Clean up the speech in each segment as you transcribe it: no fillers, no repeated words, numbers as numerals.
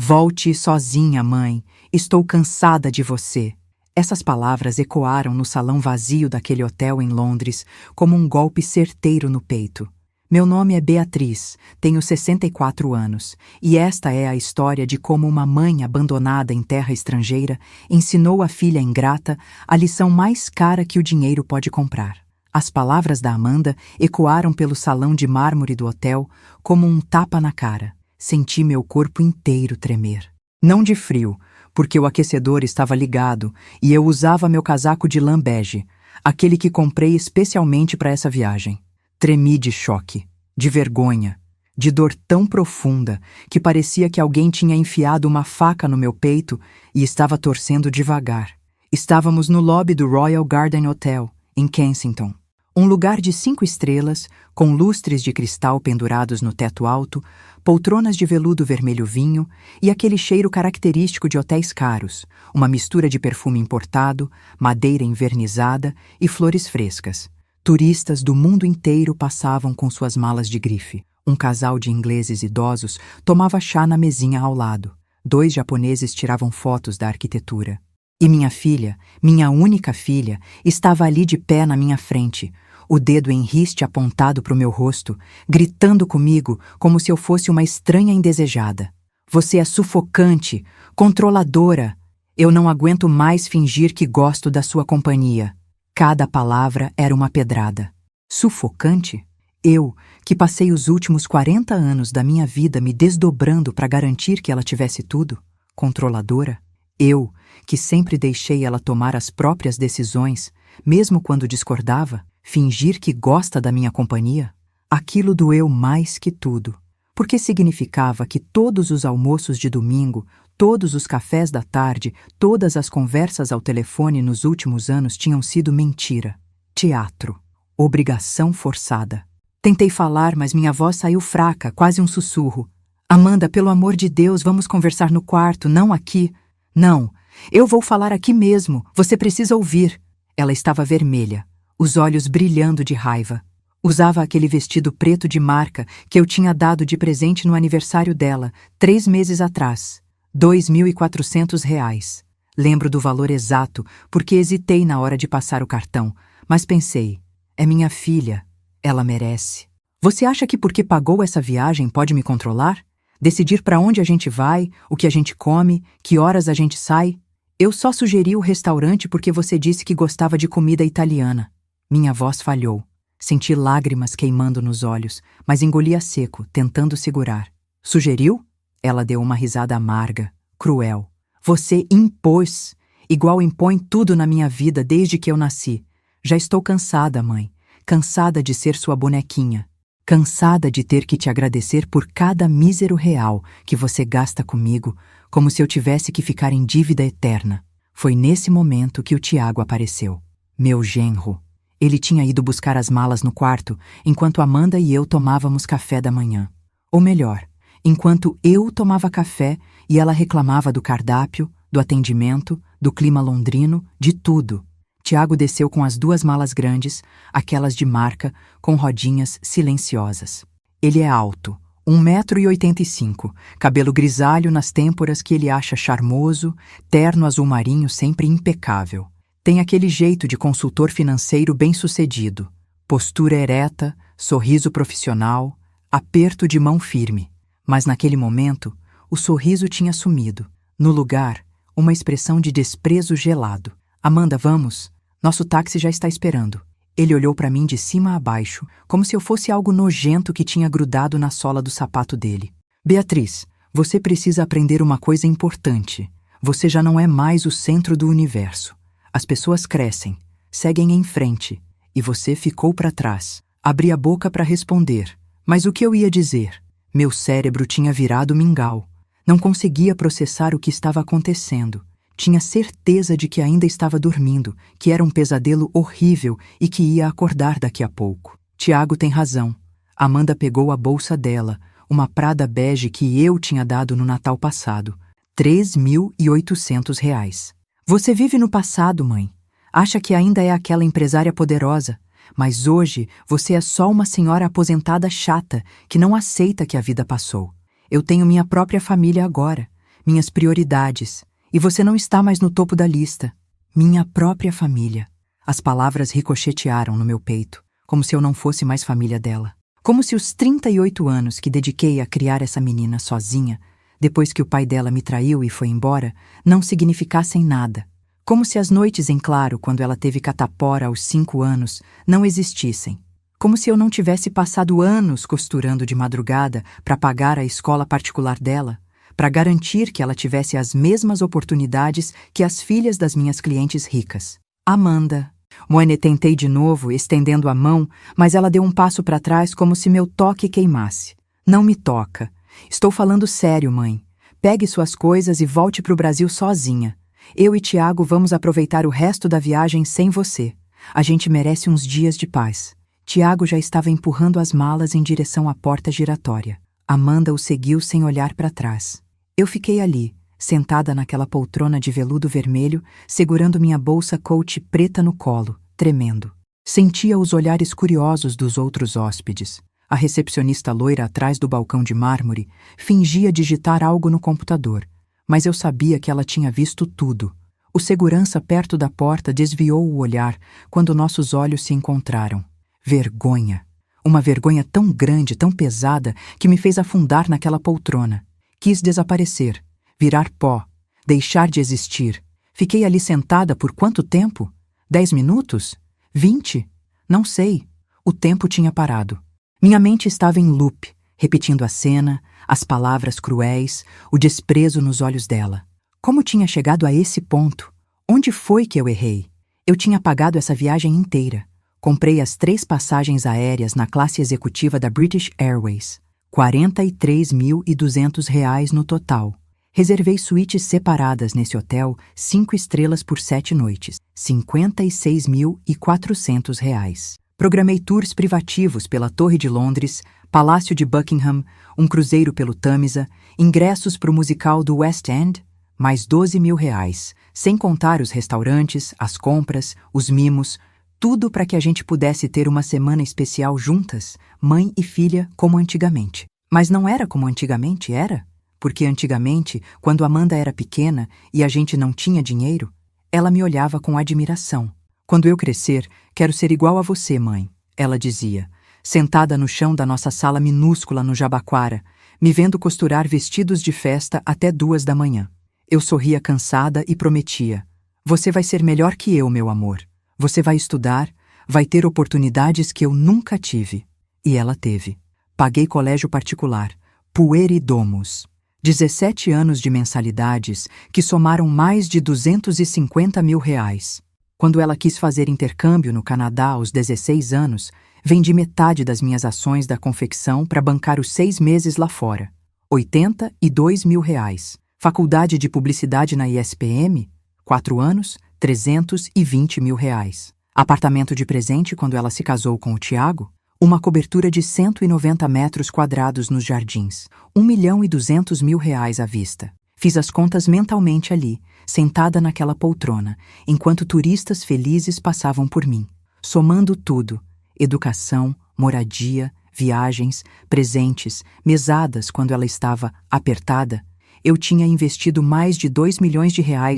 Volte sozinha, mãe. Estou cansada de você. Essas palavras ecoaram no salão vazio daquele hotel em Londres como um golpe certeiro no peito. Meu nome é Beatriz, tenho 64 anos, e esta é a história de como uma mãe abandonada em terra estrangeira ensinou a filha ingrata a lição mais cara que o dinheiro pode comprar. As palavras da Amanda ecoaram pelo salão de mármore do hotel como um tapa na cara. Senti meu corpo inteiro tremer. Não de frio, porque o aquecedor estava ligado e eu usava meu casaco de lã bege, aquele que comprei especialmente para essa viagem. Tremi de choque, de vergonha, de dor tão profunda que parecia que alguém tinha enfiado uma faca no meu peito e estava torcendo devagar. Estávamos no lobby do Royal Garden Hotel, em Kensington. Um lugar de 5 estrelas, com lustres de cristal pendurados no teto alto, poltronas de veludo vermelho vinho e aquele cheiro característico de hotéis caros, uma mistura de perfume importado, madeira envernizada e flores frescas. Turistas do mundo inteiro passavam com suas malas de grife. Um casal de ingleses idosos tomava chá na mesinha ao lado. 2 japoneses tiravam fotos da arquitetura. E minha filha, minha única filha, estava ali de pé na minha frente, o dedo em riste apontado para o meu rosto, gritando comigo como se eu fosse uma estranha indesejada. Você é sufocante, controladora. Eu não aguento mais fingir que gosto da sua companhia. Cada palavra era uma pedrada. Sufocante? Eu, que passei os últimos 40 anos da minha vida me desdobrando para garantir que ela tivesse tudo? Controladora? Eu, que sempre deixei ela tomar as próprias decisões, mesmo quando discordava, fingir que gosta da minha companhia? Aquilo doeu mais que tudo, porque significava que todos os almoços de domingo, todos os cafés da tarde, todas as conversas ao telefone nos últimos anos tinham sido mentira, teatro, obrigação forçada. Tentei falar, mas minha voz saiu fraca, quase um sussurro. Amanda, pelo amor de Deus, vamos conversar no quarto, não aqui. Não, eu vou falar aqui mesmo, você precisa ouvir. Ela estava vermelha, os olhos brilhando de raiva. Usava aquele vestido preto de marca que eu tinha dado de presente no aniversário dela, 3 meses atrás. R$ 2.400. Lembro do valor exato, porque hesitei na hora de passar o cartão, mas pensei, é minha filha, ela merece. Você acha que porque pagou essa viagem pode me controlar? Decidir para onde a gente vai, o que a gente come, que horas a gente sai? Eu só sugeri o restaurante porque você disse que gostava de comida italiana. Minha voz falhou. Senti lágrimas queimando nos olhos, mas engoli a seco, tentando segurar. Sugeriu? Ela deu uma risada amarga, cruel. Você impôs, igual impõe tudo na minha vida desde que eu nasci. Já estou cansada, mãe. Cansada de ser sua bonequinha. Cansada de ter que te agradecer por cada mísero real que você gasta comigo, como se eu tivesse que ficar em dívida eterna. Foi nesse momento que o Tiago apareceu. Meu genro. Ele tinha ido buscar as malas no quarto, enquanto Amanda e eu tomávamos café da manhã. Ou melhor, enquanto eu tomava café e ela reclamava do cardápio, do atendimento, do clima londrino, de tudo. Tiago desceu com as 2 malas grandes, aquelas de marca, com rodinhas silenciosas. Ele é alto, 1,85 m, cabelo grisalho nas têmporas que ele acha charmoso, terno azul marinho sempre impecável. Tem aquele jeito de consultor financeiro bem-sucedido, postura ereta, sorriso profissional, aperto de mão firme. Mas naquele momento, o sorriso tinha sumido. No lugar, uma expressão de desprezo gelado. Amanda, vamos. Nosso táxi já está esperando. Ele olhou para mim de cima a baixo, como se eu fosse algo nojento que tinha grudado na sola do sapato dele. Beatriz, você precisa aprender uma coisa importante. Você já não é mais o centro do universo. As pessoas crescem, seguem em frente, e você ficou para trás. Abri a boca para responder, mas o que eu ia dizer? Meu cérebro tinha virado mingau. Não conseguia processar o que estava acontecendo. Tinha certeza de que ainda estava dormindo, que era um pesadelo horrível e que ia acordar daqui a pouco. Tiago tem razão. Amanda pegou a bolsa dela, uma Prada bege que eu tinha dado no Natal passado. R$ 3.800. Você vive no passado, mãe. Acha que ainda é aquela empresária poderosa, mas hoje você é só uma senhora aposentada chata que não aceita que a vida passou. Eu tenho minha própria família agora. minhas prioridades, e você não está mais no topo da lista. Minha própria família. As palavras ricochetearam no meu peito, como se eu não fosse mais família dela. Como se os 38 anos que dediquei a criar essa menina sozinha, depois que o pai dela me traiu e foi embora, não significassem nada. Como se as noites em claro, quando ela teve catapora aos 5 anos, não existissem. Como se eu não tivesse passado anos costurando de madrugada para pagar a escola particular dela, para garantir que ela tivesse as mesmas oportunidades que as filhas das minhas clientes ricas. Amanda. Moene, tentei de novo, estendendo a mão, mas ela deu um passo para trás como se meu toque queimasse. Não me toca. Estou falando sério, mãe. Pegue suas coisas e volte para o Brasil sozinha. Eu e Tiago vamos aproveitar o resto da viagem sem você. A gente merece uns dias de paz. Tiago já estava empurrando as malas em direção à porta giratória. Amanda o seguiu sem olhar para trás. Eu fiquei ali, sentada naquela poltrona de veludo vermelho, segurando minha bolsa Coach preta no colo, tremendo. Sentia os olhares curiosos dos outros hóspedes. A recepcionista loira atrás do balcão de mármore fingia digitar algo no computador, mas eu sabia que ela tinha visto tudo. O segurança perto da porta desviou o olhar quando nossos olhos se encontraram. Vergonha. Uma vergonha tão grande, tão pesada, que me fez afundar naquela poltrona. Quis desaparecer, virar pó, deixar de existir. Fiquei ali sentada por quanto tempo? 10 minutos? 20? Não sei. O tempo tinha parado. Minha mente estava em loop, repetindo a cena, as palavras cruéis, o desprezo nos olhos dela. Como tinha chegado a esse ponto? Onde foi que eu errei? Eu tinha pagado essa viagem inteira. Comprei as 3 passagens aéreas na classe executiva da British Airways. R$ 43.200 no total. Reservei suítes separadas nesse hotel, 5 estrelas por 7 noites. R$ 56.400. Programei tours privativos pela Torre de Londres, Palácio de Buckingham, um cruzeiro pelo Tâmisa, ingressos para o musical do West End, mais R$ 12.000, sem contar os restaurantes, as compras, os mimos, tudo para que a gente pudesse ter uma semana especial juntas, mãe e filha, como antigamente. Mas não era como antigamente, era? Porque antigamente, quando Amanda era pequena e a gente não tinha dinheiro, ela me olhava com admiração. Quando eu crescer, quero ser igual a você, mãe, ela dizia, sentada no chão da nossa sala minúscula no Jabaquara, me vendo costurar vestidos de festa até 2 da manhã. Eu sorria cansada e prometia: você vai ser melhor que eu, meu amor. Você vai estudar, vai ter oportunidades que eu nunca tive. E ela teve. Paguei colégio particular, Pueridomus. 17 anos de mensalidades que somaram mais de R$ 250.000. Quando ela quis fazer intercâmbio no Canadá aos 16 anos, vendi metade das minhas ações da confecção para bancar os 6 meses lá fora. R$ 82.000. Faculdade de Publicidade na ISPM, 4 anos, R$ 320.000. Apartamento de presente quando ela se casou com o Tiago, uma cobertura de 190 metros quadrados nos jardins, R$ 1.200.000 à vista. Fiz as contas mentalmente ali, sentada naquela poltrona, enquanto turistas felizes passavam por mim, somando tudo: educação, moradia, viagens, presentes, mesadas quando ela estava apertada. Eu tinha investido mais de R$ 2 milhões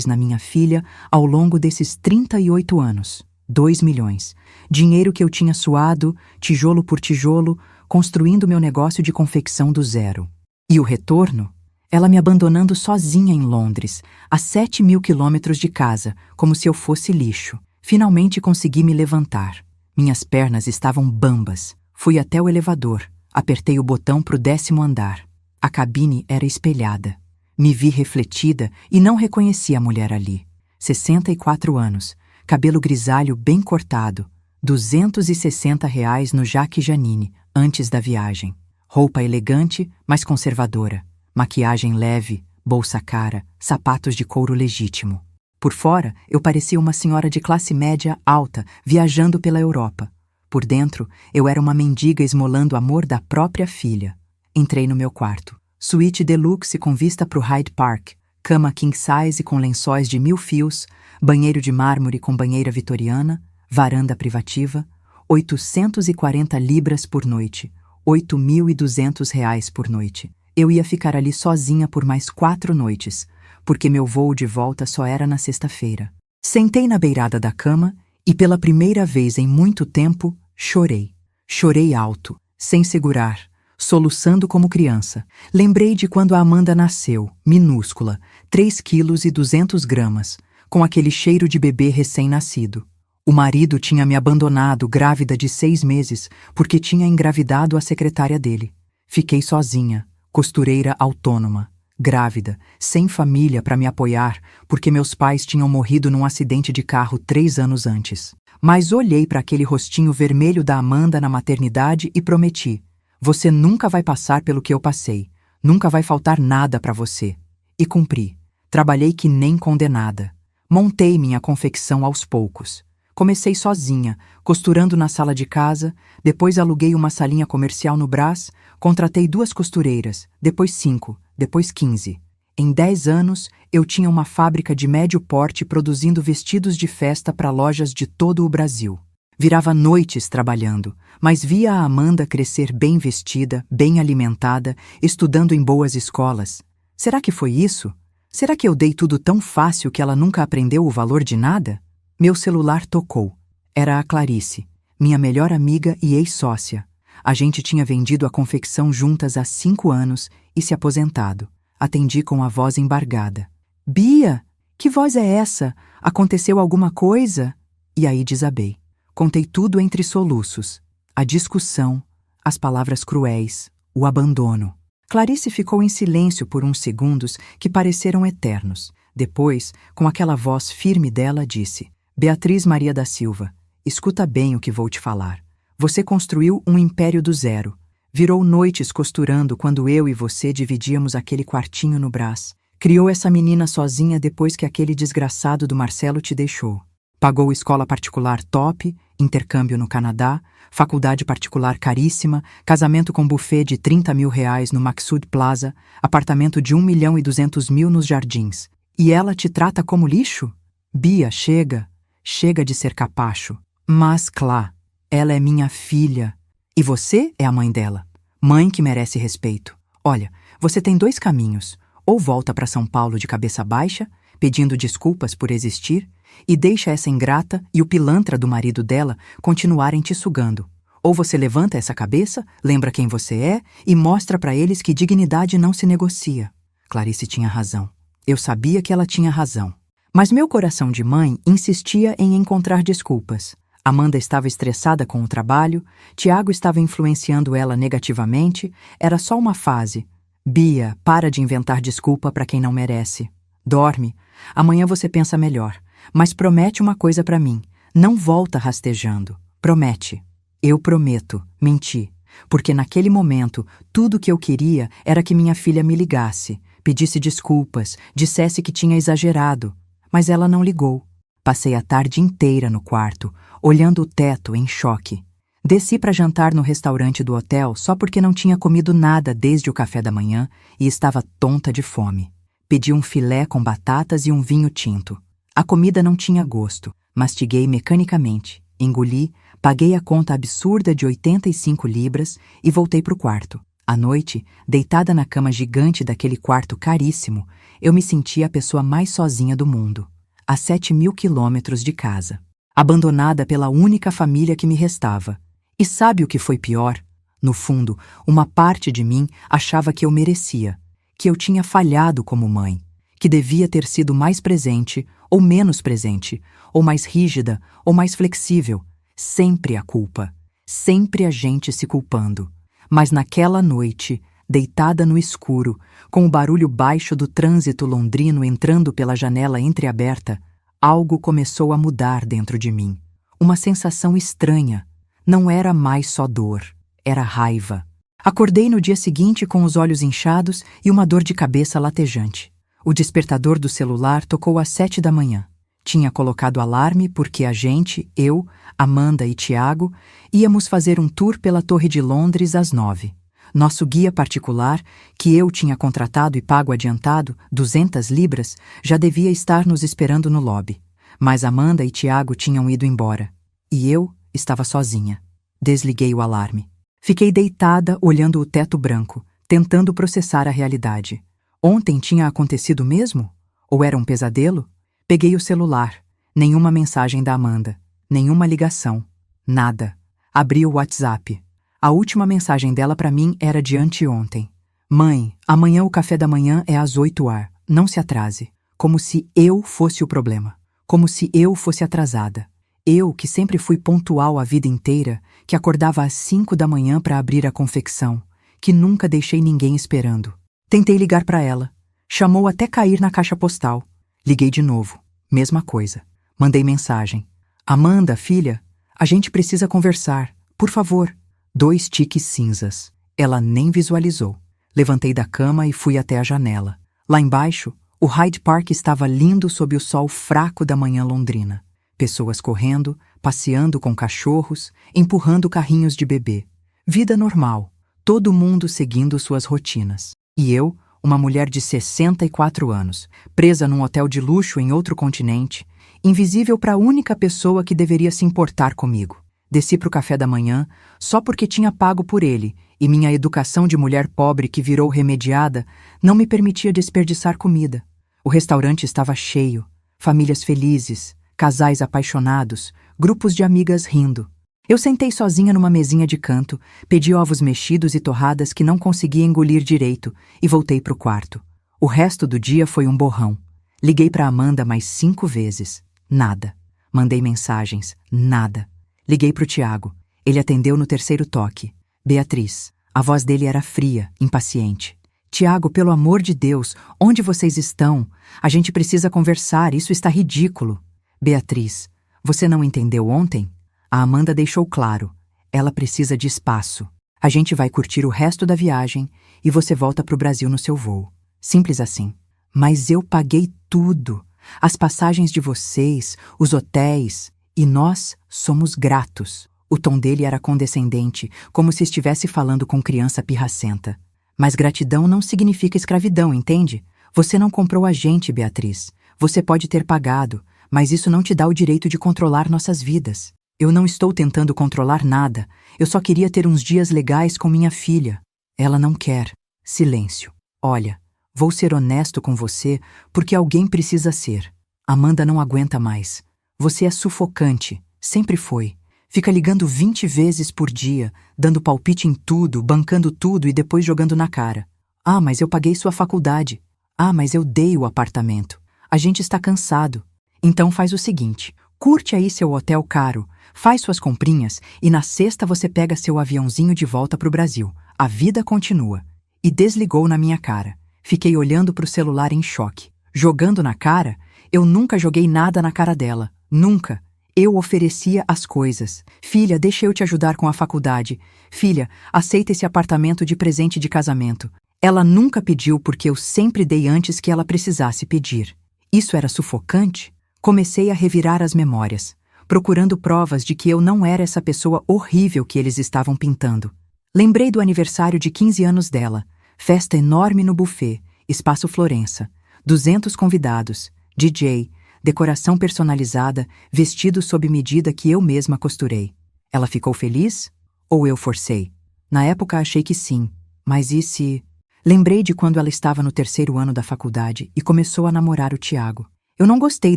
na minha filha ao longo desses 38 anos. 2 milhões. Dinheiro que eu tinha suado, tijolo por tijolo, construindo meu negócio de confecção do zero. E o retorno? Ela me abandonando sozinha em Londres, a 7.000 quilômetros de casa, como se eu fosse lixo. Finalmente consegui me levantar. Minhas pernas estavam bambas. Fui até o elevador. Apertei o botão para o 10º andar. A cabine era espelhada. Me vi refletida e não reconheci a mulher ali. 64 anos, cabelo grisalho bem cortado, R$ 260 no Jaque Janine, antes da viagem. Roupa elegante, mas conservadora. Maquiagem leve, bolsa cara, sapatos de couro legítimo. Por fora, eu parecia uma senhora de classe média alta, viajando pela Europa. Por dentro, eu era uma mendiga esmolando o amor da própria filha. Entrei no meu quarto. Suíte deluxe com vista para o Hyde Park, cama king size com lençóis de 1000 fios, banheiro de mármore com banheira vitoriana, varanda privativa, 840 libras por noite, R$ 8.200 por noite. Eu ia ficar ali sozinha por mais 4 noites, porque meu voo de volta só era na sexta-feira. Sentei na beirada da cama e, pela primeira vez em muito tempo, chorei. Chorei alto, sem segurar, soluçando como criança. Lembrei de quando a Amanda nasceu, minúscula, 3,2 kg, com aquele cheiro de bebê recém-nascido. O marido tinha me abandonado grávida de 6 meses porque tinha engravidado a secretária dele. Fiquei sozinha, costureira autônoma, grávida, sem família para me apoiar porque meus pais tinham morrido num acidente de carro 3 anos antes. Mas olhei para aquele rostinho vermelho da Amanda na maternidade e prometi: você nunca vai passar pelo que eu passei, nunca vai faltar nada para você. E cumpri. Trabalhei que nem condenada. Montei minha confecção aos poucos. Comecei sozinha, costurando na sala de casa, depois aluguei uma salinha comercial no Brás, contratei 2 costureiras, depois 5, depois 15. Em 10 anos, eu tinha uma fábrica de médio porte produzindo vestidos de festa para lojas de todo o Brasil. Virava noites trabalhando, mas via a Amanda crescer bem vestida, bem alimentada, estudando em boas escolas. Será que foi isso? Será que eu dei tudo tão fácil que ela nunca aprendeu o valor de nada? Meu celular tocou. Era a Clarice, minha melhor amiga e ex-sócia. A gente tinha vendido a confecção juntas há 5 anos e se aposentado. Atendi com a voz embargada. Bia, que voz é essa? Aconteceu alguma coisa? E aí desabei. Contei tudo entre soluços. A discussão, as palavras cruéis, o abandono. Clarice ficou em silêncio por uns segundos que pareceram eternos. Depois, com aquela voz firme dela, disse: Beatriz Maria da Silva, escuta bem o que vou te falar. Você construiu um império do zero. Virou noites costurando quando eu e você dividíamos aquele quartinho no Brás. Criou essa menina sozinha depois que aquele desgraçado do Marcelo te deixou. Pagou escola particular top, intercâmbio no Canadá, faculdade particular caríssima, casamento com buffet de R$30 mil no Maxud Plaza, apartamento de 1.200.000 nos Jardins. E ela te trata como lixo? Bia, chega. Chega de ser capacho. Mas, Clá, ela é minha filha. E você é a mãe dela. Mãe que merece respeito. Olha, você tem 2 caminhos. Ou volta para São Paulo de cabeça baixa, pedindo desculpas por existir, e deixa essa ingrata e o pilantra do marido dela continuarem te sugando. Ou você levanta essa cabeça, lembra quem você é e mostra para eles que dignidade não se negocia. Clarice tinha razão. Eu sabia que ela tinha razão. Mas meu coração de mãe insistia em encontrar desculpas. Amanda estava estressada com o trabalho, Tiago estava influenciando ela negativamente, era só uma fase. Bia, para de inventar desculpa para quem não merece. Dorme, amanhã você pensa melhor, mas promete uma coisa para mim, não volta rastejando. Promete. Eu prometo, menti, porque naquele momento tudo que eu queria era que minha filha me ligasse, pedisse desculpas, dissesse que tinha exagerado, mas ela não ligou. Passei a tarde inteira no quarto, olhando o teto em choque. Desci para jantar no restaurante do hotel só porque não tinha comido nada desde o café da manhã e estava tonta de fome. Pedi um filé com batatas e um vinho tinto. A comida não tinha gosto. Mastiguei mecanicamente, engoli, paguei a conta absurda de 85 libras e voltei para o quarto. À noite, deitada na cama gigante daquele quarto caríssimo, eu me sentia a pessoa mais sozinha do mundo. A 7.000 quilômetros de casa. Abandonada pela única família que me restava. E sabe o que foi pior? No fundo, uma parte de mim achava que eu merecia, que eu tinha falhado como mãe, que devia ter sido mais presente ou menos presente, ou mais rígida ou mais flexível. Sempre a culpa, sempre a gente se culpando. Mas naquela noite, deitada no escuro, com o barulho baixo do trânsito londrino entrando pela janela entreaberta, algo começou a mudar dentro de mim. Uma sensação estranha. Não era mais só dor, era raiva. Acordei no dia seguinte com os olhos inchados e uma dor de cabeça latejante. O despertador do celular tocou às 7 da manhã. Tinha colocado alarme porque a gente, eu, Amanda e Tiago, íamos fazer um tour pela Torre de Londres às 9. Nosso guia particular, que eu tinha contratado e pago adiantado, 200 libras, já devia estar nos esperando no lobby. Mas Amanda e Tiago tinham ido embora. E eu estava sozinha. Desliguei o alarme. Fiquei deitada olhando o teto branco, tentando processar a realidade. Ontem tinha acontecido mesmo? Ou era um pesadelo? Peguei o celular. Nenhuma mensagem da Amanda. Nenhuma ligação. Nada. Abri o WhatsApp. A última mensagem dela para mim era de anteontem. Mãe, amanhã o café da manhã é às 8h. Não se atrase. Como se eu fosse o problema. Como se eu fosse atrasada. Eu, que sempre fui pontual a vida inteira, que acordava às 5 da manhã para abrir a confecção, que nunca deixei ninguém esperando. Tentei ligar para ela. Chamou até cair na caixa postal. Liguei de novo. Mesma coisa. Mandei mensagem. Amanda, filha, a gente precisa conversar. Por favor. 2 tiques cinzas. Ela nem visualizou. Levantei da cama e fui até a janela. Lá embaixo, o Hyde Park estava lindo sob o sol fraco da manhã londrina. Pessoas correndo, passeando com cachorros, empurrando carrinhos de bebê. Vida normal. Todo mundo seguindo suas rotinas. E eu, uma mulher de 64 anos, presa num hotel de luxo em outro continente, invisível para a única pessoa que deveria se importar comigo. Desci para o café da manhã só porque tinha pago por ele e minha educação de mulher pobre que virou remediada não me permitia desperdiçar comida. O restaurante estava cheio, famílias felizes, casais apaixonados, grupos de amigas rindo. Eu sentei sozinha numa mesinha de canto, pedi ovos mexidos e torradas que não conseguia engolir direito e voltei para o quarto. O resto do dia foi um borrão. Liguei para Amanda mais 5 vezes. Nada. Mandei mensagens. Nada. Liguei para o Tiago. Ele atendeu no 3º toque. Beatriz. A voz dele era fria, impaciente. Tiago, pelo amor de Deus, onde vocês estão? A gente precisa conversar, isso está ridículo. Beatriz, você não entendeu ontem? A Amanda deixou claro. Ela precisa de espaço. A gente vai curtir o resto da viagem e você volta para o Brasil no seu voo. Simples assim. Mas eu paguei tudo. As passagens de vocês, os hotéis. E nós somos gratos. O tom dele era condescendente, como se estivesse falando com criança pirracenta. Mas gratidão não significa escravidão, entende? Você não comprou a gente, Beatriz. Você pode ter pagado, mas isso não te dá o direito de controlar nossas vidas. Eu não estou tentando controlar nada. Eu só queria ter uns dias legais com minha filha. Ela não quer. Silêncio. Olha, vou ser honesto com você porque alguém precisa ser. Amanda não aguenta mais. Você é sufocante. Sempre foi. Fica ligando 20 vezes por dia, dando palpite em tudo, bancando tudo e depois jogando na cara. Ah, mas eu paguei sua faculdade. Ah, mas eu dei o apartamento. A gente está cansado. Então faz o seguinte, curte aí seu hotel caro, faz suas comprinhas e na sexta você pega seu aviãozinho de volta para o Brasil. A vida continua. E desligou na minha cara. Fiquei olhando para o celular em choque. Jogando na cara? Eu nunca joguei nada na cara dela. Nunca. Eu oferecia as coisas. Filha, deixa eu te ajudar com a faculdade. Filha, aceita esse apartamento de presente de casamento. Ela nunca pediu porque eu sempre dei antes que ela precisasse pedir. Isso era sufocante? Comecei a revirar as memórias, procurando provas de que eu não era essa pessoa horrível que eles estavam pintando. Lembrei do aniversário de 15 anos dela, festa enorme no buffet, Espaço Florença, 200 convidados, DJ, decoração personalizada, vestido sob medida que eu mesma costurei. Ela ficou feliz? Ou eu forcei? Na época achei que sim, mas e se... Lembrei de quando ela estava no 3º ano da faculdade e começou a namorar o Tiago. Eu não gostei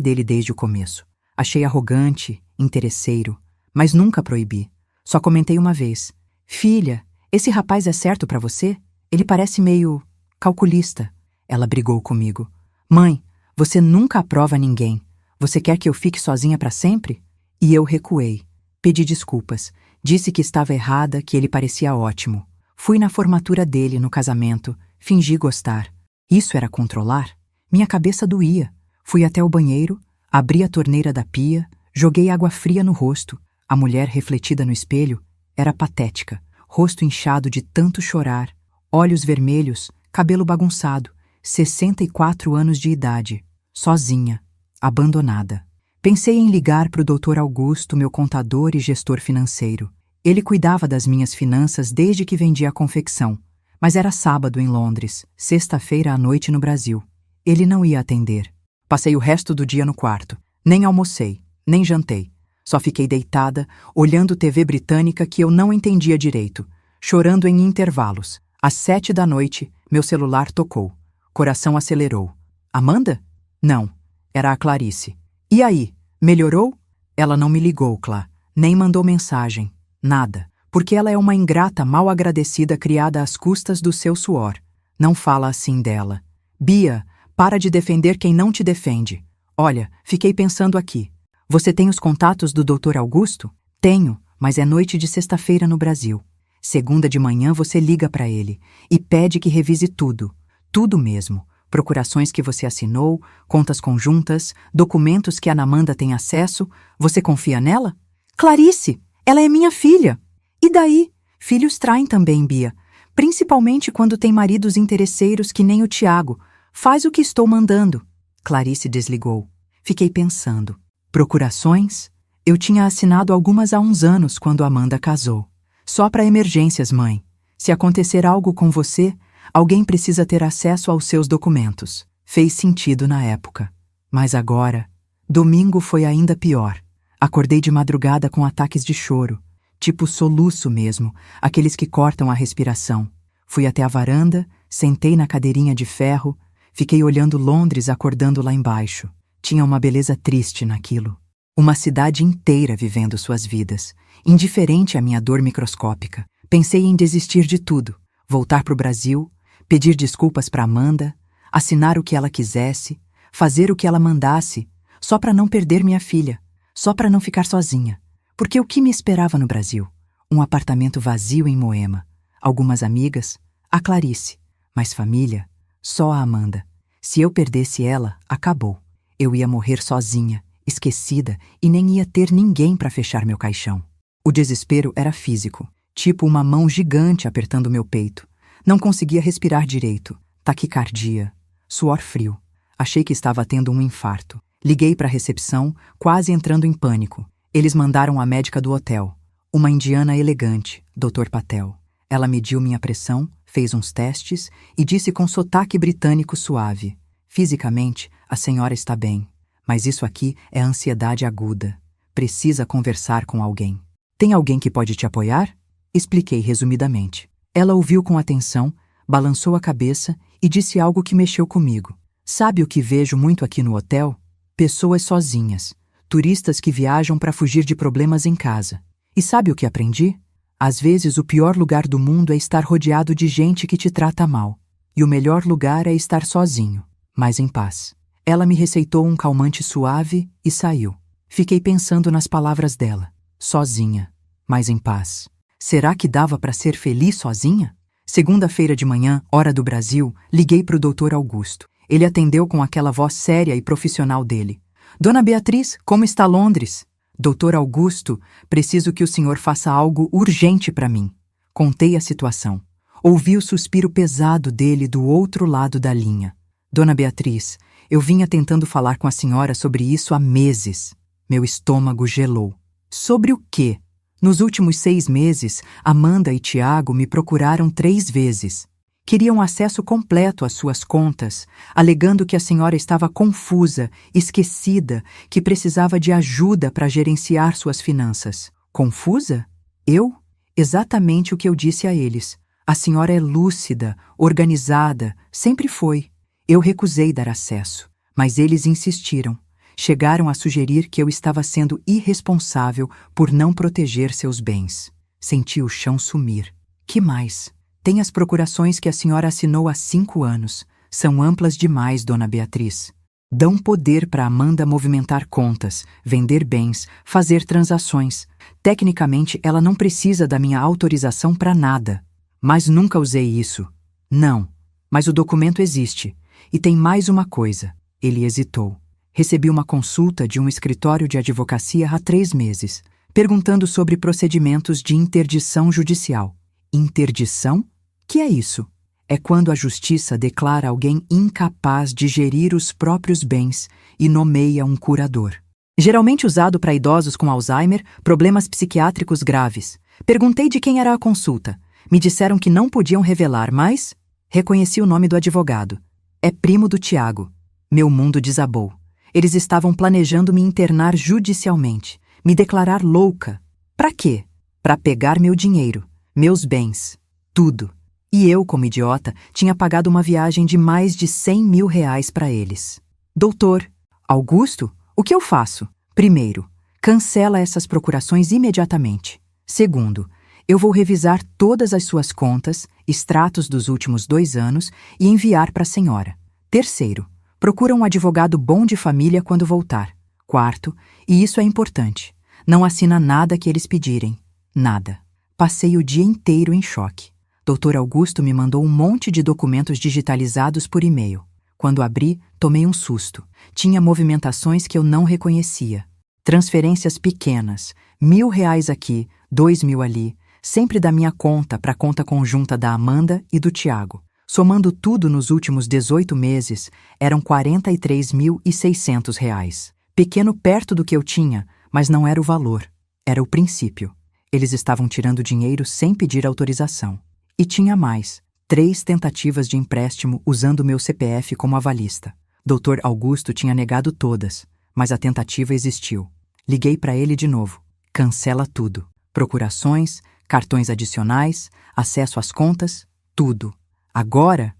dele desde o começo. Achei arrogante, interesseiro, mas nunca proibi. Só comentei uma vez. Filha, esse rapaz é certo pra você? Ele parece meio... calculista. Ela brigou comigo. Mãe, você nunca aprova ninguém. Você quer que eu fique sozinha para sempre? E eu recuei. Pedi desculpas. Disse que estava errada, que ele parecia ótimo. Fui na formatura dele, no casamento. Fingi gostar. Isso era controlar? Minha cabeça doía. Fui até o banheiro, abri a torneira da pia, joguei água fria no rosto. A mulher refletida no espelho era patética. Rosto inchado de tanto chorar. Olhos vermelhos, cabelo bagunçado. 64 anos de idade. Sozinha, abandonada. Pensei em ligar para o Dr. Augusto, meu contador e gestor financeiro. Ele cuidava das minhas finanças desde que vendia a confecção, mas era sábado em Londres, sexta-feira à noite no Brasil. Ele não ia atender. Passei o resto do dia no quarto. Nem almocei, nem jantei. Só fiquei deitada, olhando TV britânica que eu não entendia direito, chorando em intervalos. Às 7 da noite, meu celular tocou. Coração acelerou. Amanda? Não, era a Clarice. E aí, melhorou? Ela não me ligou, Clá, nem mandou mensagem. Nada, porque ela é uma ingrata mal agradecida criada às custas do seu suor. Não fala assim dela. Bia, para de defender quem não te defende. Olha, fiquei pensando aqui. Você tem os contatos do Dr. Augusto? Tenho, mas é noite de sexta-feira no Brasil. Segunda de manhã você liga para ele e pede que revise tudo. Tudo mesmo. Procurações que você assinou, contas conjuntas, documentos que a Anamanda tem acesso. Você confia nela? Clarice, ela é minha filha. E daí? Filhos traem também, Bia. Principalmente quando tem maridos interesseiros que nem o Tiago. Faz o que estou mandando. Clarice desligou. Fiquei pensando. Procurações? Eu tinha assinado algumas há uns anos quando Amanda casou. Só para emergências, mãe. Se acontecer algo com você, alguém precisa ter acesso aos seus documentos. Fez sentido na época. Mas agora, domingo foi ainda pior. Acordei de madrugada com ataques de choro. Tipo soluço mesmo, aqueles que cortam a respiração. Fui até a varanda, sentei na cadeirinha de ferro, fiquei olhando Londres acordando lá embaixo. Tinha uma beleza triste naquilo. Uma cidade inteira vivendo suas vidas, indiferente à minha dor microscópica. Pensei em desistir de tudo, voltar para o Brasil, pedir desculpas para Amanda, assinar o que ela quisesse, fazer o que ela mandasse, só para não perder minha filha, só para não ficar sozinha. Porque o que me esperava no Brasil? Um apartamento vazio em Moema, algumas amigas, a Clarice, mas família, só a Amanda. Se eu perdesse ela, acabou. Eu ia morrer sozinha, esquecida, e nem ia ter ninguém para fechar meu caixão. O desespero era físico, tipo uma mão gigante apertando meu peito. Não conseguia respirar direito. Taquicardia, suor frio. Achei que estava tendo um infarto. Liguei para a recepção, quase entrando em pânico. Eles mandaram a médica do hotel, uma indiana elegante, Dr. Patel. Ela mediu minha pressão, fez uns testes e disse com sotaque britânico suave: fisicamente, a senhora está bem, mas isso aqui é ansiedade aguda. Precisa conversar com alguém. Tem alguém que pode te apoiar? Expliquei resumidamente. Ela ouviu com atenção, balançou a cabeça e disse algo que mexeu comigo. Sabe o que vejo muito aqui no hotel? Pessoas sozinhas. Turistas que viajam para fugir de problemas em casa. E sabe o que aprendi? Às vezes o pior lugar do mundo é estar rodeado de gente que te trata mal. E o melhor lugar é estar sozinho, mas em paz. Ela me receitou um calmante suave e saiu. Fiquei pensando nas palavras dela. Sozinha, mas em paz. Será que dava para ser feliz sozinha? Segunda-feira de manhã, hora do Brasil, liguei para o Dr. Augusto. Ele atendeu com aquela voz séria e profissional dele. Dona Beatriz, como está Londres? Doutor Augusto, preciso que o senhor faça algo urgente para mim. Contei a situação. Ouvi o suspiro pesado dele do outro lado da linha. Dona Beatriz, eu vinha tentando falar com a senhora sobre isso há meses. Meu estômago gelou. Sobre o quê? Nos últimos 6 meses, Amanda e Tiago me procuraram 3 vezes. Queriam acesso completo às suas contas, alegando que a senhora estava confusa, esquecida, que precisava de ajuda para gerenciar suas finanças. Confusa? Eu? Exatamente o que eu disse a eles. A senhora é lúcida, organizada, sempre foi. Eu recusei dar acesso, mas eles insistiram. Chegaram a sugerir que eu estava sendo irresponsável por não proteger seus bens. Senti o chão sumir. Que mais? Tem as procurações que a senhora assinou há 5 anos. São amplas demais, dona Beatriz. Dão poder para Amanda movimentar contas, vender bens, fazer transações. Tecnicamente, ela não precisa da minha autorização para nada. Mas nunca usei isso. Não, mas o documento existe. E tem mais uma coisa. Ele hesitou. Recebi uma consulta de um escritório de advocacia há 3 meses, perguntando sobre procedimentos de interdição judicial. Interdição? Que é isso? É quando a justiça declara alguém incapaz de gerir os próprios bens e nomeia um curador. Geralmente usado para idosos com Alzheimer, problemas psiquiátricos graves. Perguntei de quem era a consulta. Me disseram que não podiam revelar, mas... Reconheci o nome do advogado. É primo do Tiago. Meu mundo desabou. Eles estavam planejando me internar judicialmente, me declarar louca. Pra quê? Pra pegar meu dinheiro, meus bens, tudo. E eu, como idiota, tinha pagado uma viagem de mais de 100 mil reais para eles. Doutor Augusto, o que eu faço? Primeiro, cancela essas procurações imediatamente. Segundo, eu vou revisar todas as suas contas, extratos dos últimos 2 anos e enviar para a senhora. Terceiro, procura um advogado bom de família quando voltar. Quarto, e isso é importante, não assina nada que eles pedirem. Nada. Passei o dia inteiro em choque. Dr. Augusto me mandou um monte de documentos digitalizados por e-mail. Quando abri, tomei um susto. Tinha movimentações que eu não reconhecia. Transferências pequenas, 1.000 reais aqui, 2.000 ali, sempre da minha conta para a conta conjunta da Amanda e do Tiago. Somando tudo nos últimos 18 meses, eram 43.600 reais. Pequeno perto do que eu tinha, mas não era o valor, era o princípio. Eles estavam tirando dinheiro sem pedir autorização. E tinha mais, 3 tentativas de empréstimo usando meu CPF como avalista. Dr. Augusto tinha negado todas, mas a tentativa existiu. Liguei para ele de novo. Cancela tudo. Procurações, cartões adicionais, acesso às contas, tudo. Agora,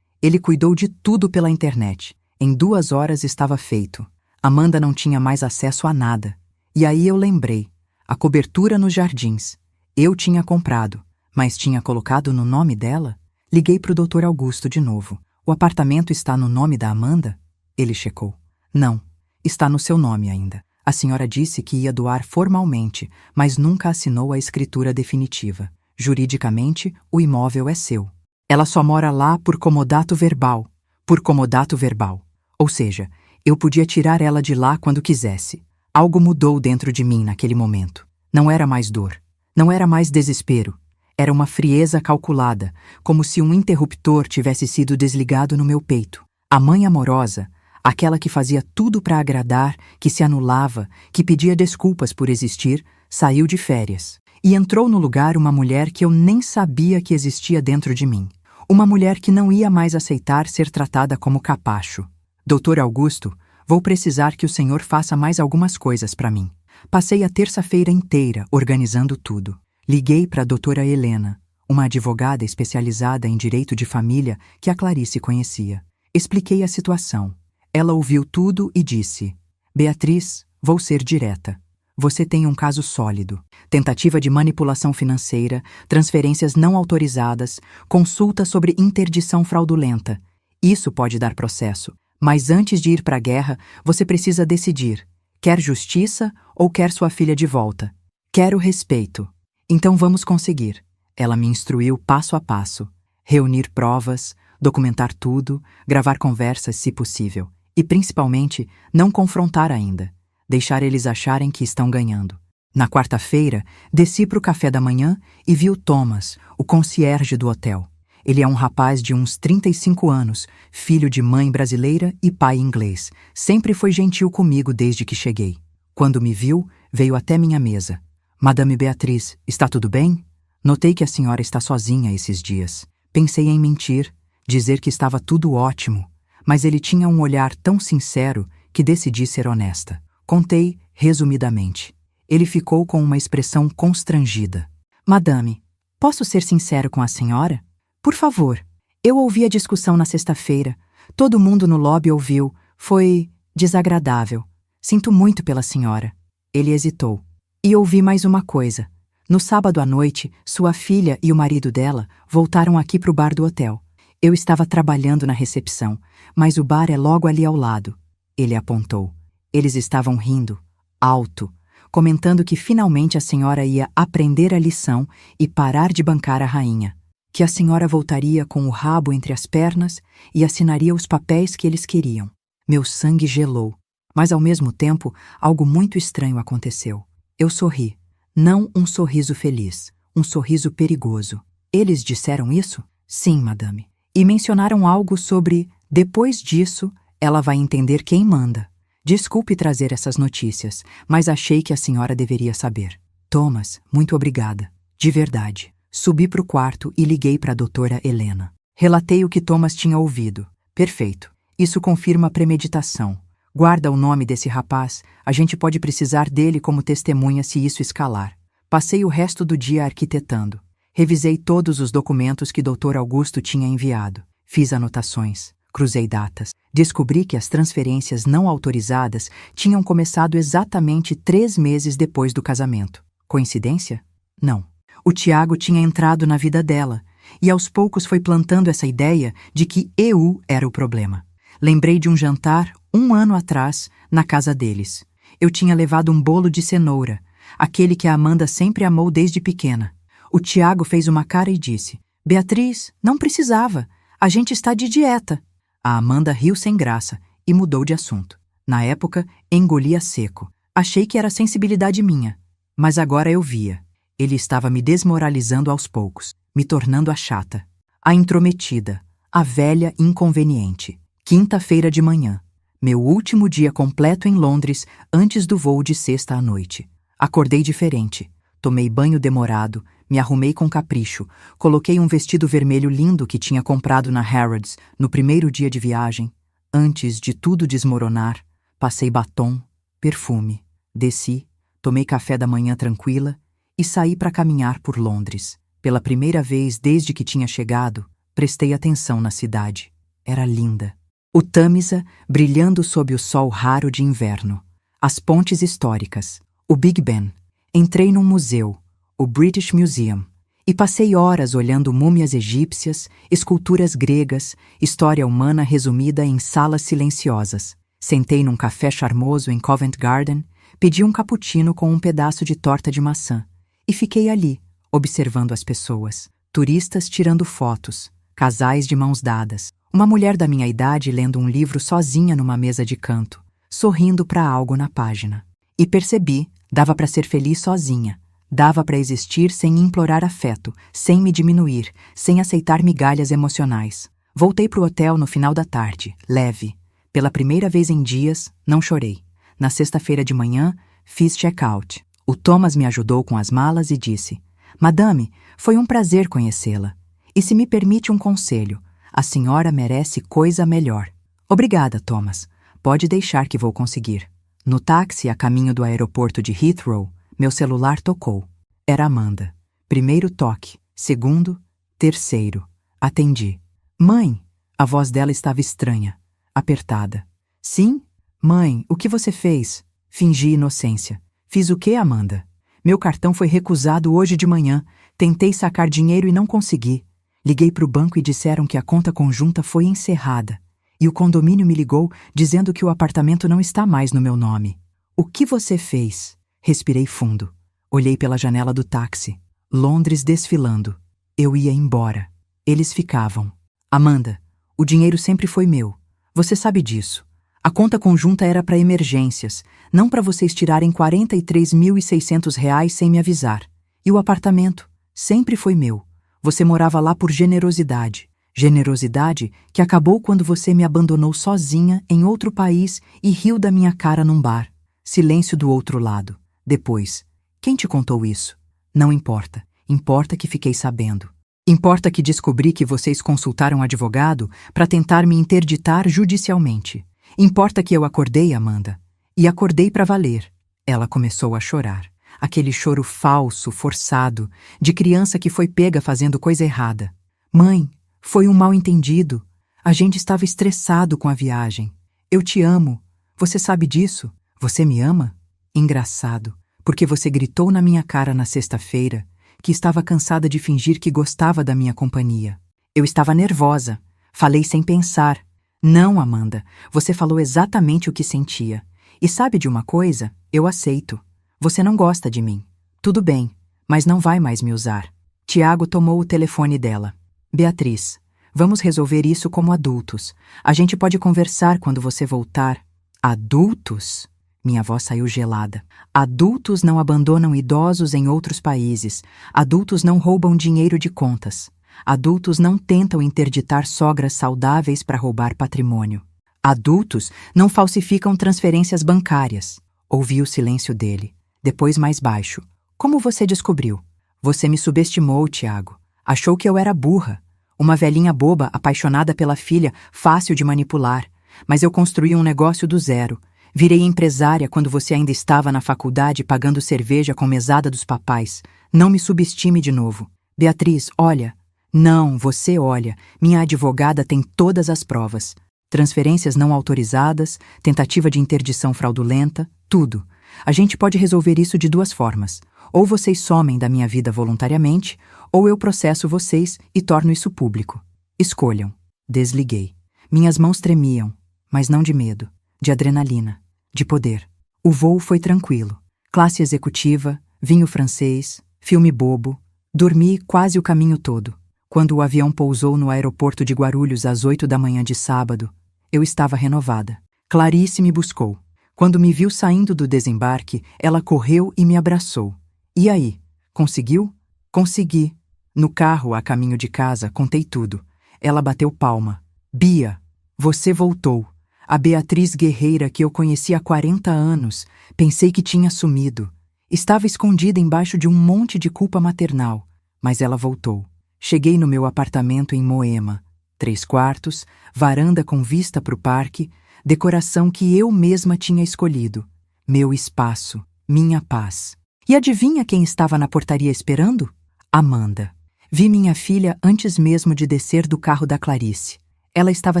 ele cuidou de tudo pela internet. Em 2 horas estava feito. Amanda não tinha mais acesso a nada. E aí eu lembrei. A cobertura nos jardins. Eu tinha comprado, mas tinha colocado no nome dela? Liguei para o Dr. Augusto de novo. O apartamento está no nome da Amanda? Ele checou. Não, está no seu nome ainda. A senhora disse que ia doar formalmente, mas nunca assinou a escritura definitiva. Juridicamente, o imóvel é seu. Ela só mora lá por comodato verbal. Por comodato verbal. Ou seja, eu podia tirar ela de lá quando quisesse. Algo mudou dentro de mim naquele momento. Não era mais dor. Não era mais desespero. Era uma frieza calculada, como se um interruptor tivesse sido desligado no meu peito. A mãe amorosa, aquela que fazia tudo para agradar, que se anulava, que pedia desculpas por existir, saiu de férias. E entrou no lugar uma mulher que eu nem sabia que existia dentro de mim. Uma mulher que não ia mais aceitar ser tratada como capacho. Dr. Augusto, vou precisar que o senhor faça mais algumas coisas para mim. Passei a terça-feira inteira organizando tudo. Liguei para a doutora Helena, uma advogada especializada em direito de família que a Clarice conhecia. Expliquei a situação. Ela ouviu tudo e disse: Beatriz, vou ser direta. Você tem um caso sólido. Tentativa de manipulação financeira, transferências não autorizadas, consulta sobre interdição fraudulenta. Isso pode dar processo. Mas antes de ir para a guerra, você precisa decidir. Quer justiça ou quer sua filha de volta? Quero respeito. Então vamos conseguir. Ela me instruiu passo a passo. Reunir provas, documentar tudo, gravar conversas se possível. E principalmente, não confrontar ainda. Deixar eles acharem que estão ganhando. Na quarta-feira, desci para o café da manhã e vi o Thomas, o concierge do hotel. Ele é um rapaz de uns 35 anos, filho de mãe brasileira e pai inglês. Sempre foi gentil comigo desde que cheguei. Quando me viu, veio até minha mesa. Madame Beatriz, está tudo bem? Notei que a senhora está sozinha esses dias. Pensei em mentir, dizer que estava tudo ótimo, mas ele tinha um olhar tão sincero que decidi ser honesta. Contei resumidamente. Ele ficou com uma expressão constrangida. Madame, posso ser sincero com a senhora? Por favor. Eu ouvi a discussão na sexta-feira. Todo mundo no lobby ouviu. Foi desagradável. Sinto muito pela senhora. Ele hesitou. E ouvi mais uma coisa. No sábado à noite, sua filha e o marido dela voltaram aqui para o bar do hotel. Eu estava trabalhando na recepção, mas o bar é logo ali ao lado. Ele apontou. Eles estavam rindo, alto, comentando que finalmente a senhora ia aprender a lição e parar de bancar a rainha. Que a senhora voltaria com o rabo entre as pernas e assinaria os papéis que eles queriam. Meu sangue gelou, mas ao mesmo tempo algo muito estranho aconteceu. Eu sorri. Não um sorriso feliz, um sorriso perigoso. Eles disseram isso? Sim, madame. E mencionaram algo sobre, depois disso, ela vai entender quem manda. Desculpe trazer essas notícias, mas achei que a senhora deveria saber. Thomas, muito obrigada. De verdade. Subi para o quarto e liguei para a doutora Helena. Relatei o que Thomas tinha ouvido. Perfeito. Isso confirma a premeditação. Guarda o nome desse rapaz, a gente pode precisar dele como testemunha se isso escalar. Passei o resto do dia arquitetando. Revisei todos os documentos que Dr. Augusto tinha enviado. Fiz anotações, cruzei datas. Descobri que as transferências não autorizadas tinham começado exatamente 3 meses depois do casamento. Coincidência? Não. O Tiago tinha entrado na vida dela, e aos poucos foi plantando essa ideia de que eu era o problema. Lembrei de um jantar 1 ano atrás, na casa deles. Eu tinha levado um bolo de cenoura, aquele que a Amanda sempre amou desde pequena. O Tiago fez uma cara e disse: Beatriz, não precisava, a gente está de dieta. A Amanda riu sem graça e mudou de assunto. Na época, engoli a seco. Achei que era sensibilidade minha, mas agora eu via. Ele estava me desmoralizando aos poucos, me tornando a chata, a intrometida, a velha inconveniente. Quinta-feira de manhã. Meu último dia completo em Londres antes do voo de sexta à noite. Acordei diferente. Tomei banho demorado, me arrumei com capricho, coloquei um vestido vermelho lindo que tinha comprado na Harrods no primeiro dia de viagem. Antes de tudo desmoronar, passei batom, perfume, desci, tomei café da manhã tranquila e saí para caminhar por Londres. Pela primeira vez desde que tinha chegado, prestei atenção na cidade. Era linda. O Tâmisa brilhando sob o sol raro de inverno. As pontes históricas. O Big Ben. Entrei num museu, o British Museum, e passei horas olhando múmias egípcias, esculturas gregas, história humana resumida em salas silenciosas. Sentei num café charmoso em Covent Garden, pedi um cappuccino com um pedaço de torta de maçã e fiquei ali, observando as pessoas. Turistas tirando fotos, casais de mãos dadas, uma mulher da minha idade lendo um livro sozinha numa mesa de canto, sorrindo para algo na página. E percebi, dava para ser feliz sozinha. Dava para existir sem implorar afeto, sem me diminuir, sem aceitar migalhas emocionais. Voltei pro hotel no final da tarde, leve. Pela primeira vez em dias, não chorei. Na sexta-feira de manhã, fiz check-out. O Thomas me ajudou com as malas e disse: Madame, foi um prazer conhecê-la. E se me permite um conselho, a senhora merece coisa melhor. Obrigada, Thomas. Pode deixar que vou conseguir. No táxi a caminho do aeroporto de Heathrow, meu celular tocou. Era Amanda. Primeiro toque, segundo, terceiro. Atendi. Mãe! A voz dela estava estranha, apertada. Sim? Mãe, o que você fez? Fingi inocência. Fiz o quê, Amanda? Meu cartão foi recusado hoje de manhã. Tentei sacar dinheiro e não consegui. Liguei para o banco e disseram que a conta conjunta foi encerrada. E o condomínio me ligou dizendo que o apartamento não está mais no meu nome. O que você fez? Respirei fundo. Olhei pela janela do táxi. Londres desfilando. Eu ia embora. Eles ficavam. Amanda, o dinheiro sempre foi meu. Você sabe disso. A conta conjunta era para emergências, não para vocês tirarem R$ 43.600 sem me avisar. E o apartamento sempre foi meu. Você morava lá por generosidade. Generosidade que acabou quando você me abandonou sozinha em outro país e riu da minha cara num bar. Silêncio do outro lado. Depois, quem te contou isso? Não importa. Importa que fiquei sabendo. Importa que descobri que vocês consultaram um advogado para tentar me interditar judicialmente. Importa que eu acordei, Amanda. E acordei para valer. Ela começou a chorar. Aquele choro falso, forçado, de criança que foi pega fazendo coisa errada. Mãe, foi um mal-entendido. A gente estava estressado com a viagem. Eu te amo. Você sabe disso? Você me ama? Engraçado, porque você gritou na minha cara na sexta-feira que estava cansada de fingir que gostava da minha companhia. Eu estava nervosa. Falei sem pensar. Não, Amanda, você falou exatamente o que sentia. E sabe de uma coisa? Eu aceito. Você não gosta de mim. Tudo bem, mas não vai mais me usar. Tiago tomou o telefone dela. Beatriz, vamos resolver isso como adultos. A gente pode conversar quando você voltar. Adultos? Minha voz saiu gelada. Adultos não abandonam idosos em outros países. Adultos não roubam dinheiro de contas. Adultos não tentam interditar sogras saudáveis para roubar patrimônio. Adultos não falsificam transferências bancárias. Ouvi o silêncio dele. Depois mais baixo. Como você descobriu? Você me subestimou, Tiago. Achou que eu era burra. Uma velhinha boba, apaixonada pela filha, fácil de manipular. Mas eu construí um negócio do zero. Virei empresária quando você ainda estava na faculdade pagando cerveja com mesada dos papais. Não me subestime de novo. Beatriz, olha. Não, você olha. Minha advogada tem todas as provas. Transferências não autorizadas, tentativa de interdição fraudulenta, tudo. A gente pode resolver isso de duas formas. Ou vocês somem da minha vida voluntariamente, ou eu processo vocês e torno isso público. Escolham. Desliguei. Minhas mãos tremiam, mas não de medo, de adrenalina, de poder. O voo foi tranquilo. Classe executiva, vinho francês, filme bobo. Dormi quase o caminho todo. Quando o avião pousou no aeroporto de Guarulhos às 8 da manhã de sábado, eu estava renovada. Clarice me buscou. Quando me viu saindo do desembarque, ela correu e me abraçou. E aí? Conseguiu? Consegui. No carro, a caminho de casa, contei tudo. Ela bateu palma. Bia, você voltou. A Beatriz guerreira que eu conheci há 40 anos, pensei que tinha sumido. Estava escondida embaixo de um monte de culpa maternal, mas ela voltou. Cheguei no meu apartamento em Moema. 3 quartos, varanda com vista para o parque, decoração que eu mesma tinha escolhido. Meu espaço, minha paz. E adivinha quem estava na portaria esperando? Amanda. Vi minha filha antes mesmo de descer do carro da Clarice. Ela estava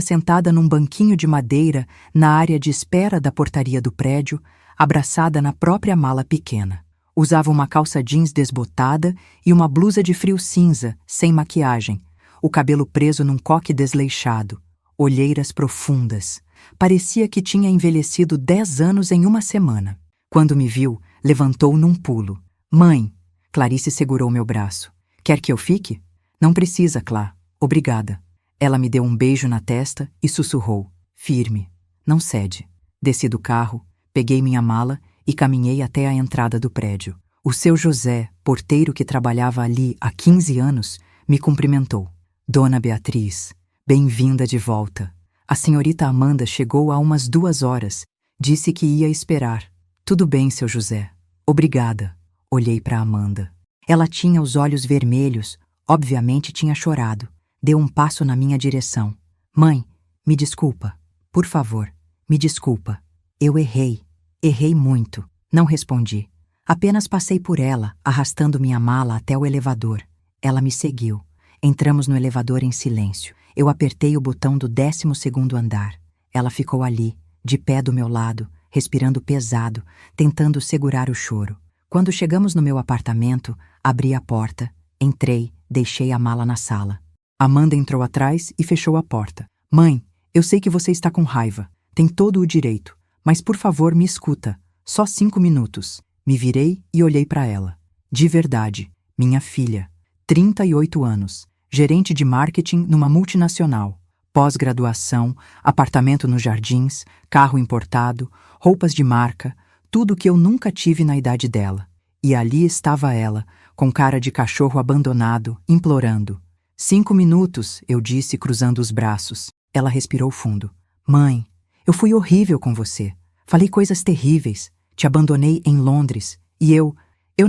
sentada num banquinho de madeira na área de espera da portaria do prédio, abraçada na própria mala pequena. Usava uma calça jeans desbotada e uma blusa de frio cinza, sem maquiagem, o cabelo preso num coque desleixado, olheiras profundas. Parecia que tinha envelhecido 10 anos em uma semana. Quando me viu, levantou num pulo. Mãe! Clarice segurou meu braço. Quer que eu fique? Não precisa, Clá. Obrigada. Ela me deu um beijo na testa e sussurrou. Firme. Não cede. Desci do carro, peguei minha mala e caminhei até a entrada do prédio. O seu José, porteiro que trabalhava ali há 15 anos, me cumprimentou. Dona Beatriz, bem-vinda de volta. A senhorita Amanda chegou há umas 2 horas. Disse que ia esperar. Tudo bem, seu José. Obrigada. Olhei para Amanda. Ela tinha os olhos vermelhos, obviamente tinha chorado. Deu um passo na minha direção. Mãe, me desculpa. Por favor, me desculpa. Eu errei. Errei muito. Não respondi. Apenas passei por ela, arrastando minha mala até o elevador. Ela me seguiu. Entramos no elevador em silêncio. Eu apertei o botão do 12º andar. Ela ficou ali, de pé do meu lado, respirando pesado, tentando segurar o choro. Quando chegamos no meu apartamento, abri a porta, entrei, deixei a mala na sala. Amanda entrou atrás e fechou a porta. Mãe, eu sei que você está com raiva. Tem todo o direito. Mas por favor, me escuta. Só 5 minutos. Me virei e olhei para ela. De verdade, minha filha. 38 anos. Gerente de marketing numa multinacional. Pós-graduação, apartamento nos Jardins, carro importado, roupas de marca, tudo que eu nunca tive na idade dela. E ali estava ela, com cara de cachorro abandonado, implorando. 5 minutos, eu disse, cruzando os braços. Ela respirou fundo. Mãe, eu fui horrível com você. Falei coisas terríveis. Te abandonei em Londres. E eu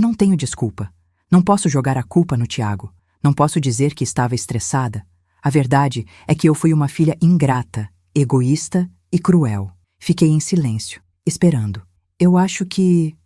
não tenho desculpa. Não posso jogar a culpa no Tiago. Não posso dizer que estava estressada. A verdade é que eu fui uma filha ingrata, egoísta e cruel. Fiquei em silêncio, esperando. Eu acho que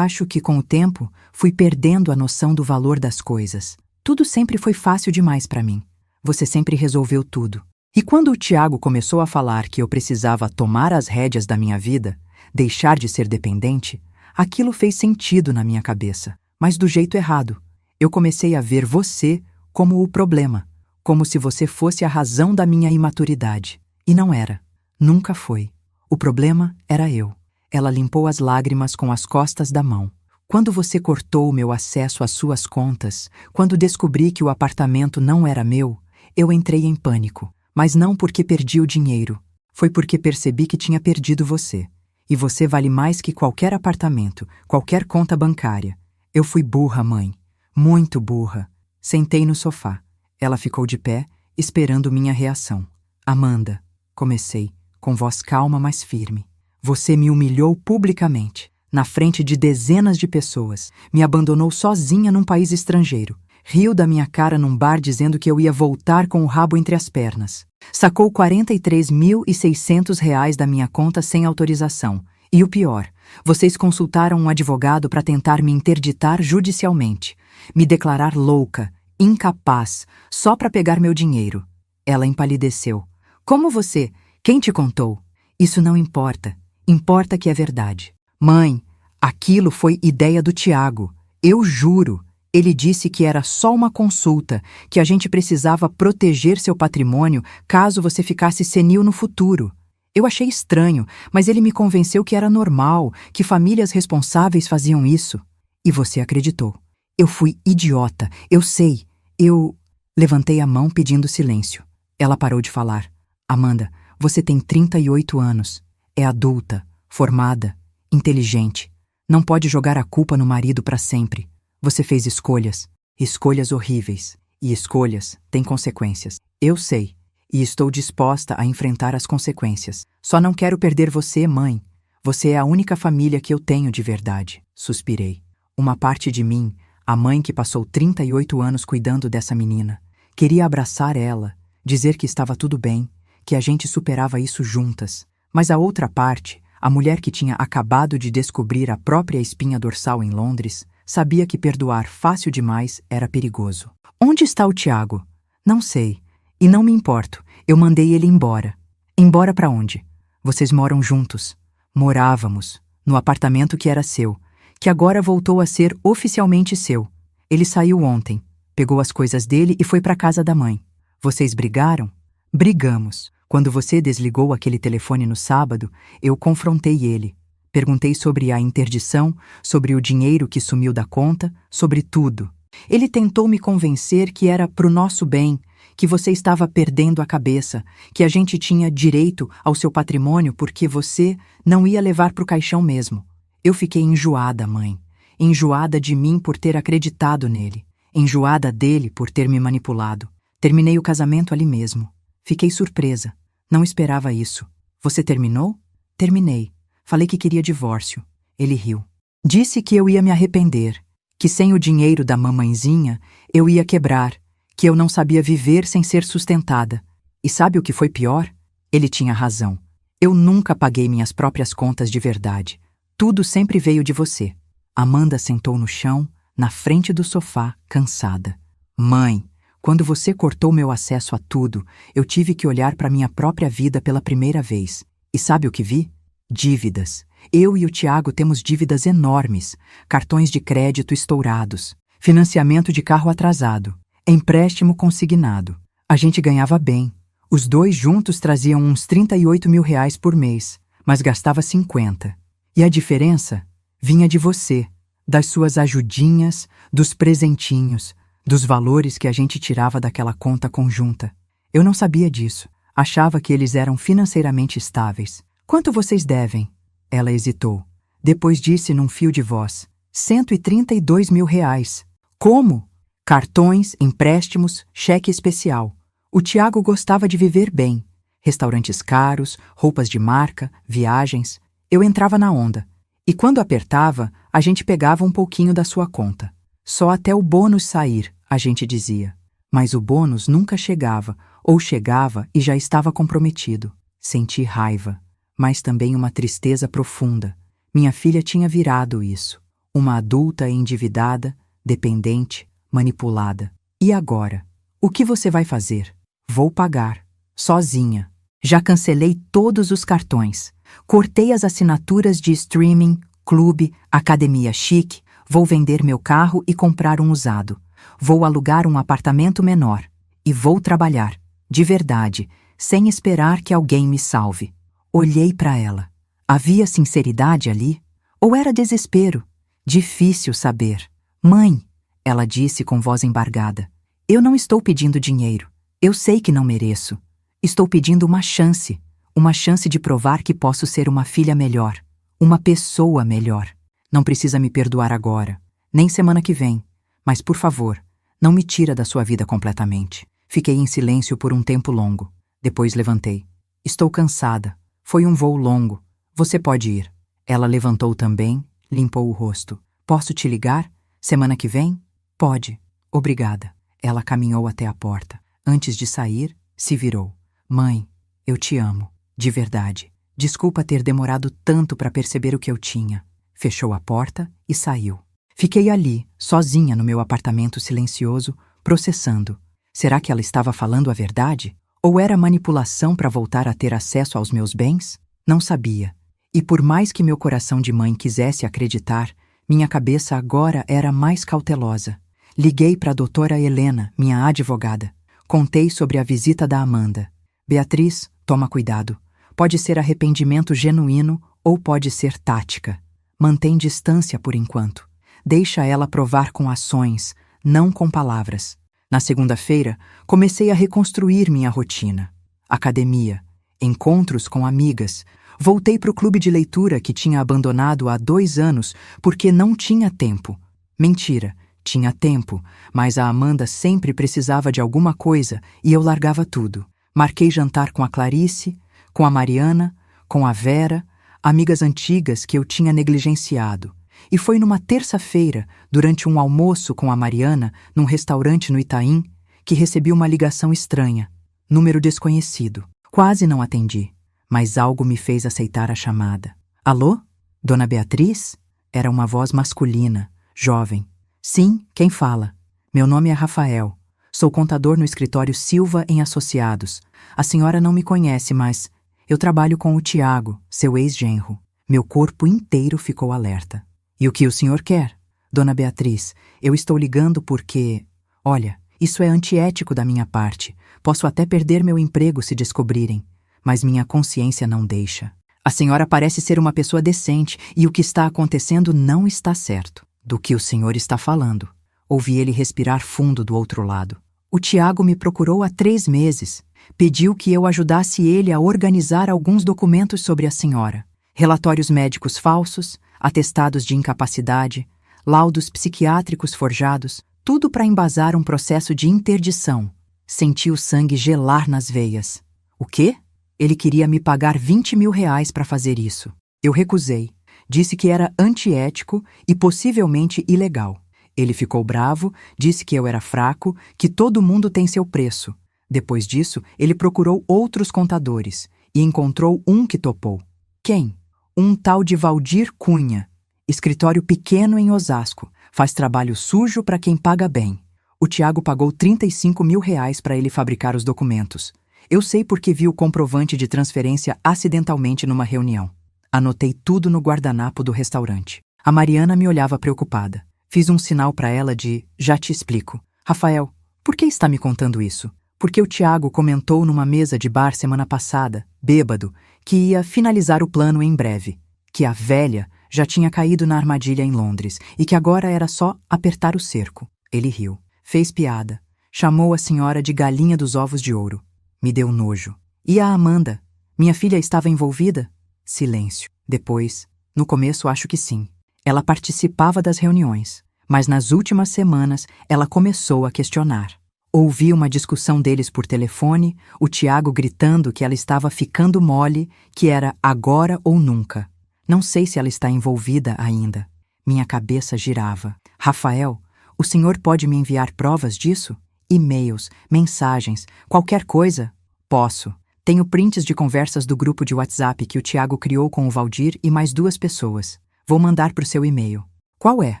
com o tempo fui perdendo a noção do valor das coisas. Tudo sempre foi fácil demais para mim. Você sempre resolveu tudo. E quando o Tiago começou a falar que eu precisava tomar as rédeas da minha vida, deixar de ser dependente, aquilo fez sentido na minha cabeça, mas do jeito errado. Eu comecei a ver você como o problema, como se você fosse a razão da minha imaturidade. E não era. Nunca foi. O problema era eu. Ela limpou as lágrimas com as costas da mão. Quando você cortou o meu acesso às suas contas, quando descobri que o apartamento não era meu, eu entrei em pânico. Mas não porque perdi o dinheiro. Foi porque percebi que tinha perdido você. E você vale mais que qualquer apartamento, qualquer conta bancária. Eu fui burra, mãe. Muito burra. Sentei no sofá. Ela ficou de pé, esperando minha reação. Amanda, comecei, com voz calma, mas firme. Você me humilhou publicamente, na frente de dezenas de pessoas. Me abandonou sozinha num país estrangeiro. Riu da minha cara num bar dizendo que eu ia voltar com o rabo entre as pernas. Sacou R$ 43.600 da minha conta sem autorização. E o pior, vocês consultaram um advogado para tentar me interditar judicialmente. Me declarar louca, incapaz, só para pegar meu dinheiro. Ela empalideceu. Como você? Quem te contou? Isso não importa. Importa que é verdade. Mãe, aquilo foi ideia do Tiago. Eu juro. Ele disse que era só uma consulta, que a gente precisava proteger seu patrimônio caso você ficasse senil no futuro. Eu achei estranho, mas ele me convenceu que era normal, que famílias responsáveis faziam isso. E você acreditou. Eu fui idiota, eu sei. Eu... Levantei a mão pedindo silêncio. Ela parou de falar. Amanda, você tem 38 anos. É adulta, formada, inteligente. Não pode jogar a culpa no marido para sempre. Você fez escolhas, escolhas horríveis. E escolhas têm consequências. Eu sei, e estou disposta a enfrentar as consequências. Só não quero perder você, mãe. Você é a única família que eu tenho de verdade. Suspirei. Uma parte de mim, a mãe que passou 38 anos cuidando dessa menina, queria abraçar ela, dizer que estava tudo bem, que a gente superava isso juntas. Mas a outra parte, a mulher que tinha acabado de descobrir a própria espinha dorsal em Londres, sabia que perdoar fácil demais era perigoso. Onde está o Tiago? Não sei. E não me importo. Eu mandei ele embora. Embora para onde? Vocês moram juntos. Morávamos, no apartamento que era seu, que agora voltou a ser oficialmente seu. Ele saiu ontem, pegou as coisas dele e foi para casa da mãe. Vocês brigaram? Brigamos. Quando você desligou aquele telefone no sábado, eu confrontei ele. Perguntei sobre a interdição, sobre o dinheiro que sumiu da conta, sobre tudo. Ele tentou me convencer que era pro nosso bem, que você estava perdendo a cabeça, que a gente tinha direito ao seu patrimônio porque você não ia levar pro caixão mesmo. Eu fiquei enjoada, mãe. Enjoada de mim por ter acreditado nele. Enjoada dele por ter me manipulado. Terminei o casamento ali mesmo. Fiquei surpresa. Não esperava isso. Você terminou? Terminei. Falei que queria divórcio. Ele riu. Disse que eu ia me arrepender, que sem o dinheiro da mamãezinha eu ia quebrar, que eu não sabia viver sem ser sustentada. E sabe o que foi pior? Ele tinha razão. Eu nunca paguei minhas próprias contas de verdade. Tudo sempre veio de você. Amanda sentou no chão, na frente do sofá, cansada. Mãe, quando você cortou meu acesso a tudo, eu tive que olhar para minha própria vida pela primeira vez. E sabe o que vi? Dívidas. Eu e o Tiago temos dívidas enormes, cartões de crédito estourados, financiamento de carro atrasado, empréstimo consignado. A gente ganhava bem. Os dois juntos traziam uns 38 mil reais por mês, mas gastava 50. E a diferença vinha de você, das suas ajudinhas, dos presentinhos, dos valores que a gente tirava daquela conta conjunta. Eu não sabia disso. Achava que eles eram financeiramente estáveis. Quanto vocês devem? Ela hesitou. Depois disse num fio de voz. 132 mil reais. Como? Cartões, empréstimos, cheque especial. O Tiago gostava de viver bem. Restaurantes caros, roupas de marca, viagens. Eu entrava na onda. E quando apertava, a gente pegava um pouquinho da sua conta. Só até o bônus sair, a gente dizia. Mas o bônus nunca chegava, ou chegava e já estava comprometido. Senti raiva. Mas também uma tristeza profunda. Minha filha tinha virado isso. Uma adulta endividada, dependente, manipulada. E agora? O que você vai fazer? Vou pagar. Sozinha. Já cancelei todos os cartões. Cortei as assinaturas de streaming, clube, academia chique. Vou vender meu carro e comprar um usado. Vou alugar um apartamento menor. E vou trabalhar. De verdade, sem esperar que alguém me salve. Olhei para ela. Havia sinceridade ali? Ou era desespero? Difícil saber. Mãe, ela disse com voz embargada, eu não estou pedindo dinheiro. Eu sei que não mereço. Estou pedindo uma chance de provar que posso ser uma filha melhor, uma pessoa melhor. Não precisa me perdoar agora, nem semana que vem. Mas, por favor, não me tira da sua vida completamente. Fiquei em silêncio por um tempo longo. Depois levantei. Estou cansada. Foi um voo longo. Você pode ir. Ela levantou também, limpou o rosto. Posso te ligar? Semana que vem? Pode. Obrigada. Ela caminhou até a porta. Antes de sair, se virou. Mãe, eu te amo. De verdade. Desculpa ter demorado tanto para perceber o que eu tinha. Fechou a porta e saiu. Fiquei ali, sozinha no meu apartamento silencioso, processando. Será que ela estava falando a verdade? Ou era manipulação para voltar a ter acesso aos meus bens? Não sabia. E por mais que meu coração de mãe quisesse acreditar, minha cabeça agora era mais cautelosa. Liguei para a doutora Helena, minha advogada. Contei sobre a visita da Amanda. Beatriz, toma cuidado. Pode ser arrependimento genuíno ou pode ser tática. Mantém distância por enquanto. Deixa ela provar com ações, não com palavras. Na segunda-feira, comecei a reconstruir minha rotina. Academia, encontros com amigas. Voltei para o clube de leitura que tinha abandonado há 2 anos porque não tinha tempo. Mentira, tinha tempo, mas a Amanda sempre precisava de alguma coisa e eu largava tudo. Marquei jantar com a Clarice, com a Mariana, com a Vera, amigas antigas que eu tinha negligenciado. E foi numa terça-feira, durante um almoço com a Mariana, num restaurante no Itaim, que recebi uma ligação estranha. Número desconhecido. Quase não atendi, mas algo me fez aceitar a chamada. Alô? Dona Beatriz? Era uma voz masculina, jovem. Sim, quem fala? Meu nome é Rafael. Sou contador no escritório Silva em Associados. A senhora não me conhece, mas eu trabalho com o Tiago, seu ex-genro. Meu corpo inteiro ficou alerta. E o que o senhor quer? Dona Beatriz, eu estou ligando porque... Olha, isso é antiético da minha parte. Posso até perder meu emprego se descobrirem, mas minha consciência não deixa. A senhora parece ser uma pessoa decente e o que está acontecendo não está certo. Do que o senhor está falando? Ouvi ele respirar fundo do outro lado. O Tiago me procurou há 3 meses. Pediu que eu ajudasse ele a organizar alguns documentos sobre a senhora. Relatórios médicos falsos, atestados de incapacidade, laudos psiquiátricos forjados, tudo para embasar um processo de interdição. Senti o sangue gelar nas veias. O quê? Ele queria me pagar R$ 20.000 para fazer isso. Eu recusei. Disse que era antiético e possivelmente ilegal. Ele ficou bravo, disse que eu era fraco, que todo mundo tem seu preço. Depois disso, ele procurou outros contadores e encontrou um que topou. Quem? Um tal de Valdir Cunha. Escritório pequeno em Osasco. Faz trabalho sujo para quem paga bem. O Tiago pagou R$ 35.000 para ele fabricar os documentos. Eu sei porque vi o comprovante de transferência acidentalmente numa reunião. Anotei tudo no guardanapo do restaurante. A Mariana me olhava preocupada. Fiz um sinal para ela de já te explico. Rafael, por que está me contando isso? Porque o Tiago comentou numa mesa de bar semana passada, bêbado, que ia finalizar o plano em breve. Que a velha já tinha caído na armadilha em Londres e que agora era só apertar o cerco. Ele riu. Fez piada. Chamou a senhora de galinha dos ovos de ouro. Me deu nojo. E a Amanda? Minha filha estava envolvida? Silêncio. Depois, no começo acho que sim. Ela participava das reuniões, mas nas últimas semanas ela começou a questionar. Ouvi uma discussão deles por telefone, o Tiago gritando que ela estava ficando mole, que era agora ou nunca. Não sei se ela está envolvida ainda. Minha cabeça girava. Rafael, o senhor pode me enviar provas disso? E-mails, mensagens, qualquer coisa? Posso. Tenho prints de conversas do grupo de WhatsApp que o Tiago criou com o Valdir e mais 2 pessoas. Vou mandar para o seu e-mail. Qual é?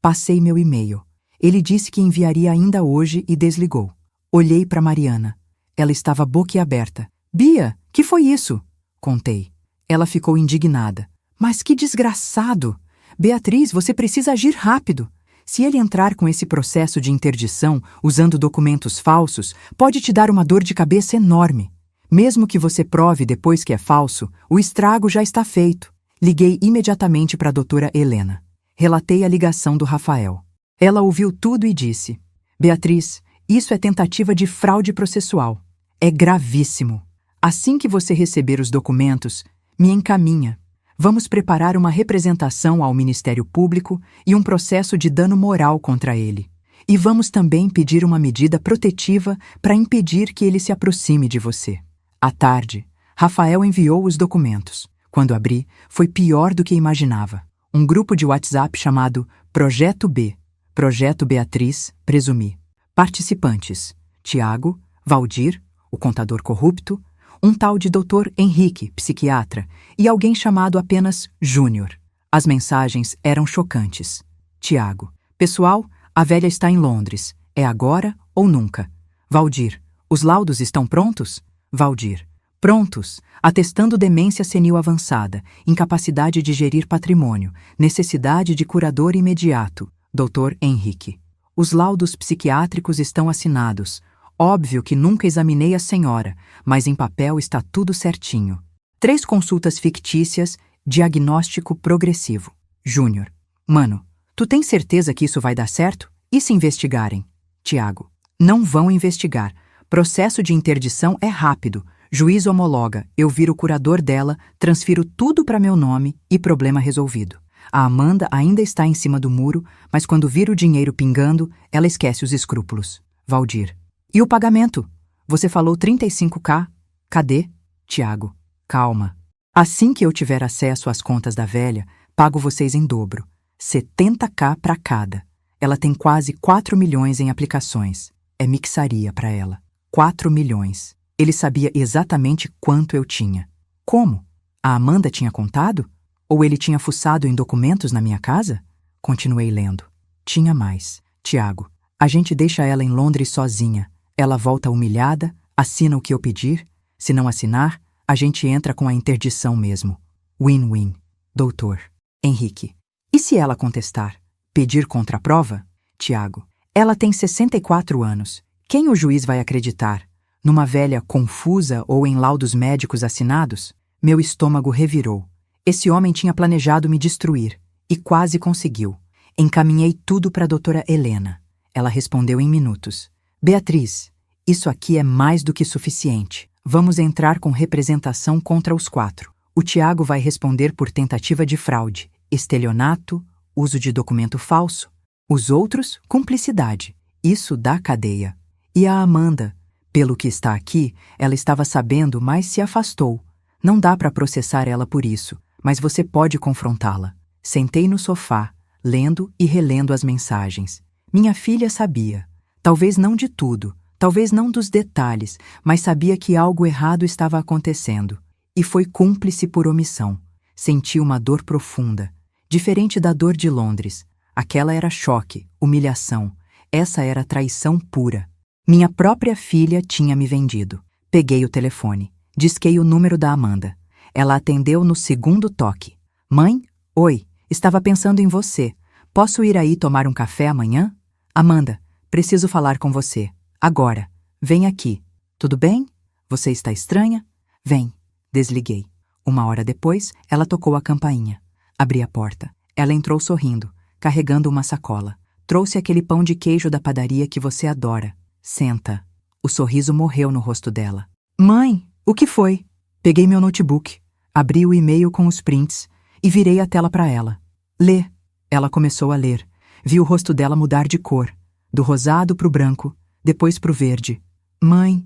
Passei meu e-mail. Ele disse que enviaria ainda hoje e desligou. Olhei para Mariana. Ela estava boquiaberta. Bia, que foi isso? Contei. Ela ficou indignada. Mas que desgraçado! Beatriz, você precisa agir rápido. Se ele entrar com esse processo de interdição, usando documentos falsos, pode te dar uma dor de cabeça enorme. Mesmo que você prove depois que é falso, o estrago já está feito. Liguei imediatamente para a doutora Helena. Relatei a ligação do Rafael. Ela ouviu tudo e disse: Beatriz, isso é tentativa de fraude processual. É gravíssimo. Assim que você receber os documentos, me encaminha. Vamos preparar uma representação ao Ministério Público e um processo de dano moral contra ele. E vamos também pedir uma medida protetiva para impedir que ele se aproxime de você. À tarde, Rafael enviou os documentos. Quando abri, foi pior do que imaginava. Um grupo de WhatsApp chamado Projeto B. Projeto Beatriz, presumi. Participantes: Tiago, Valdir, o contador corrupto, um tal de Dr. Henrique, psiquiatra, e alguém chamado apenas Júnior. As mensagens eram chocantes. Tiago: Pessoal, a velha está em Londres. É agora ou nunca. Valdir, os laudos estão prontos? Valdir, prontos, atestando demência senil avançada, incapacidade de gerir patrimônio, necessidade de curador imediato. Dr. Henrique. Os laudos psiquiátricos estão assinados. Óbvio que nunca examinei a senhora, mas em papel está tudo certinho. 3 consultas fictícias, diagnóstico progressivo. Júnior. Mano, tu tens certeza que isso vai dar certo? E se investigarem? Tiago. Não vão investigar. Processo de interdição é rápido. Juiz homologa, eu viro o curador dela, transfiro tudo para meu nome e problema resolvido. A Amanda ainda está em cima do muro, mas quando vira o dinheiro pingando, ela esquece os escrúpulos. Valdir. E o pagamento? Você falou 35K. Cadê? Tiago. Calma. Assim que eu tiver acesso às contas da velha, pago vocês em dobro. 70K para cada. Ela tem quase 4 milhões em aplicações. É mixaria para ela. 4 milhões. Ele sabia exatamente quanto eu tinha. Como? A Amanda tinha contado? Ou ele tinha fuçado em documentos na minha casa? Continuei lendo. Tinha mais. Tiago. A gente deixa ela em Londres sozinha. Ela volta humilhada, assina o que eu pedir. Se não assinar, a gente entra com a interdição mesmo. Win-win. Doutor. Henrique. E se ela contestar? Pedir contraprova? Tiago. Ela tem 64 anos. Quem o juiz vai acreditar? Numa velha confusa ou em laudos médicos assinados? Meu estômago revirou. Esse homem tinha planejado me destruir. E quase conseguiu. Encaminhei tudo para a doutora Helena. Ela respondeu em minutos. Beatriz, isso aqui é mais do que suficiente. Vamos entrar com representação contra os 4. O Tiago vai responder por tentativa de fraude, estelionato, uso de documento falso. Os outros, cumplicidade. Isso dá cadeia. E a Amanda, pelo que está aqui, ela estava sabendo, mas se afastou. Não dá para processar ela por isso, mas você pode confrontá-la. Sentei no sofá, lendo e relendo as mensagens. Minha filha sabia. Talvez não de tudo, talvez não dos detalhes, mas sabia que algo errado estava acontecendo. E foi cúmplice por omissão. Senti uma dor profunda, diferente da dor de Londres. Aquela era choque, humilhação. Essa era traição pura. Minha própria filha tinha me vendido. Peguei o telefone. Disquei o número da Amanda. Ela atendeu no segundo toque. Mãe? Oi, estava pensando em você. Posso ir aí tomar um café amanhã? Amanda, preciso falar com você. Agora. Vem aqui. Tudo bem? Você está estranha? Vem. Desliguei. 1 hora depois, ela tocou a campainha. Abri a porta. Ela entrou sorrindo, carregando uma sacola. Trouxe aquele pão de queijo da padaria que você adora. Senta. O sorriso morreu no rosto dela. Mãe, o que foi? Peguei meu notebook, abri o e-mail com os prints e virei a tela para ela. Lê. Ela começou a ler. Vi o rosto dela mudar de cor, do rosado pro branco, depois pro verde. Mãe,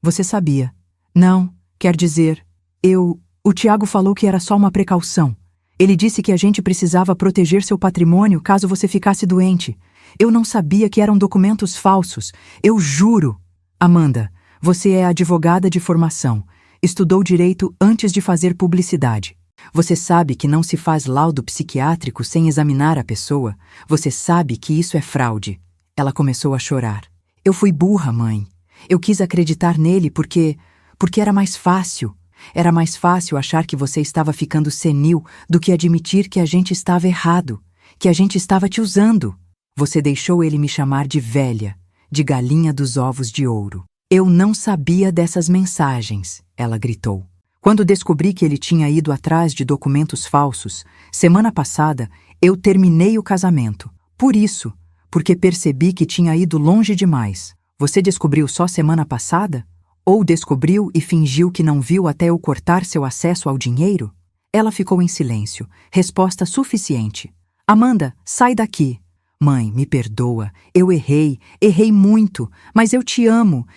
Você sabia. Não, quer dizer, O Tiago falou que era só uma precaução. Ele disse que a gente precisava proteger seu patrimônio caso você ficasse doente. Eu não sabia que eram documentos falsos. Eu juro. Amanda, você é advogada de formação. Estudou direito antes de fazer publicidade. Você sabe que não se faz laudo psiquiátrico sem examinar a pessoa. Você sabe que isso é fraude. Ela começou a chorar. Eu fui burra, mãe. Eu quis acreditar nele porque era mais fácil. Era mais fácil achar que você estava ficando senil do que admitir que a gente estava errado, que a gente estava te usando. Você deixou ele me chamar de velha, de galinha dos ovos de ouro. Eu não sabia dessas mensagens, ela gritou. Quando descobri que ele tinha ido atrás de documentos falsos, semana passada, eu terminei o casamento. Por isso, porque percebi que tinha ido longe demais. Você descobriu só semana passada? Ou descobriu e fingiu que não viu até eu cortar seu acesso ao dinheiro? Ela ficou em silêncio. Resposta suficiente. Amanda, sai daqui. Mãe, me perdoa. Eu errei muito, mas eu te amo.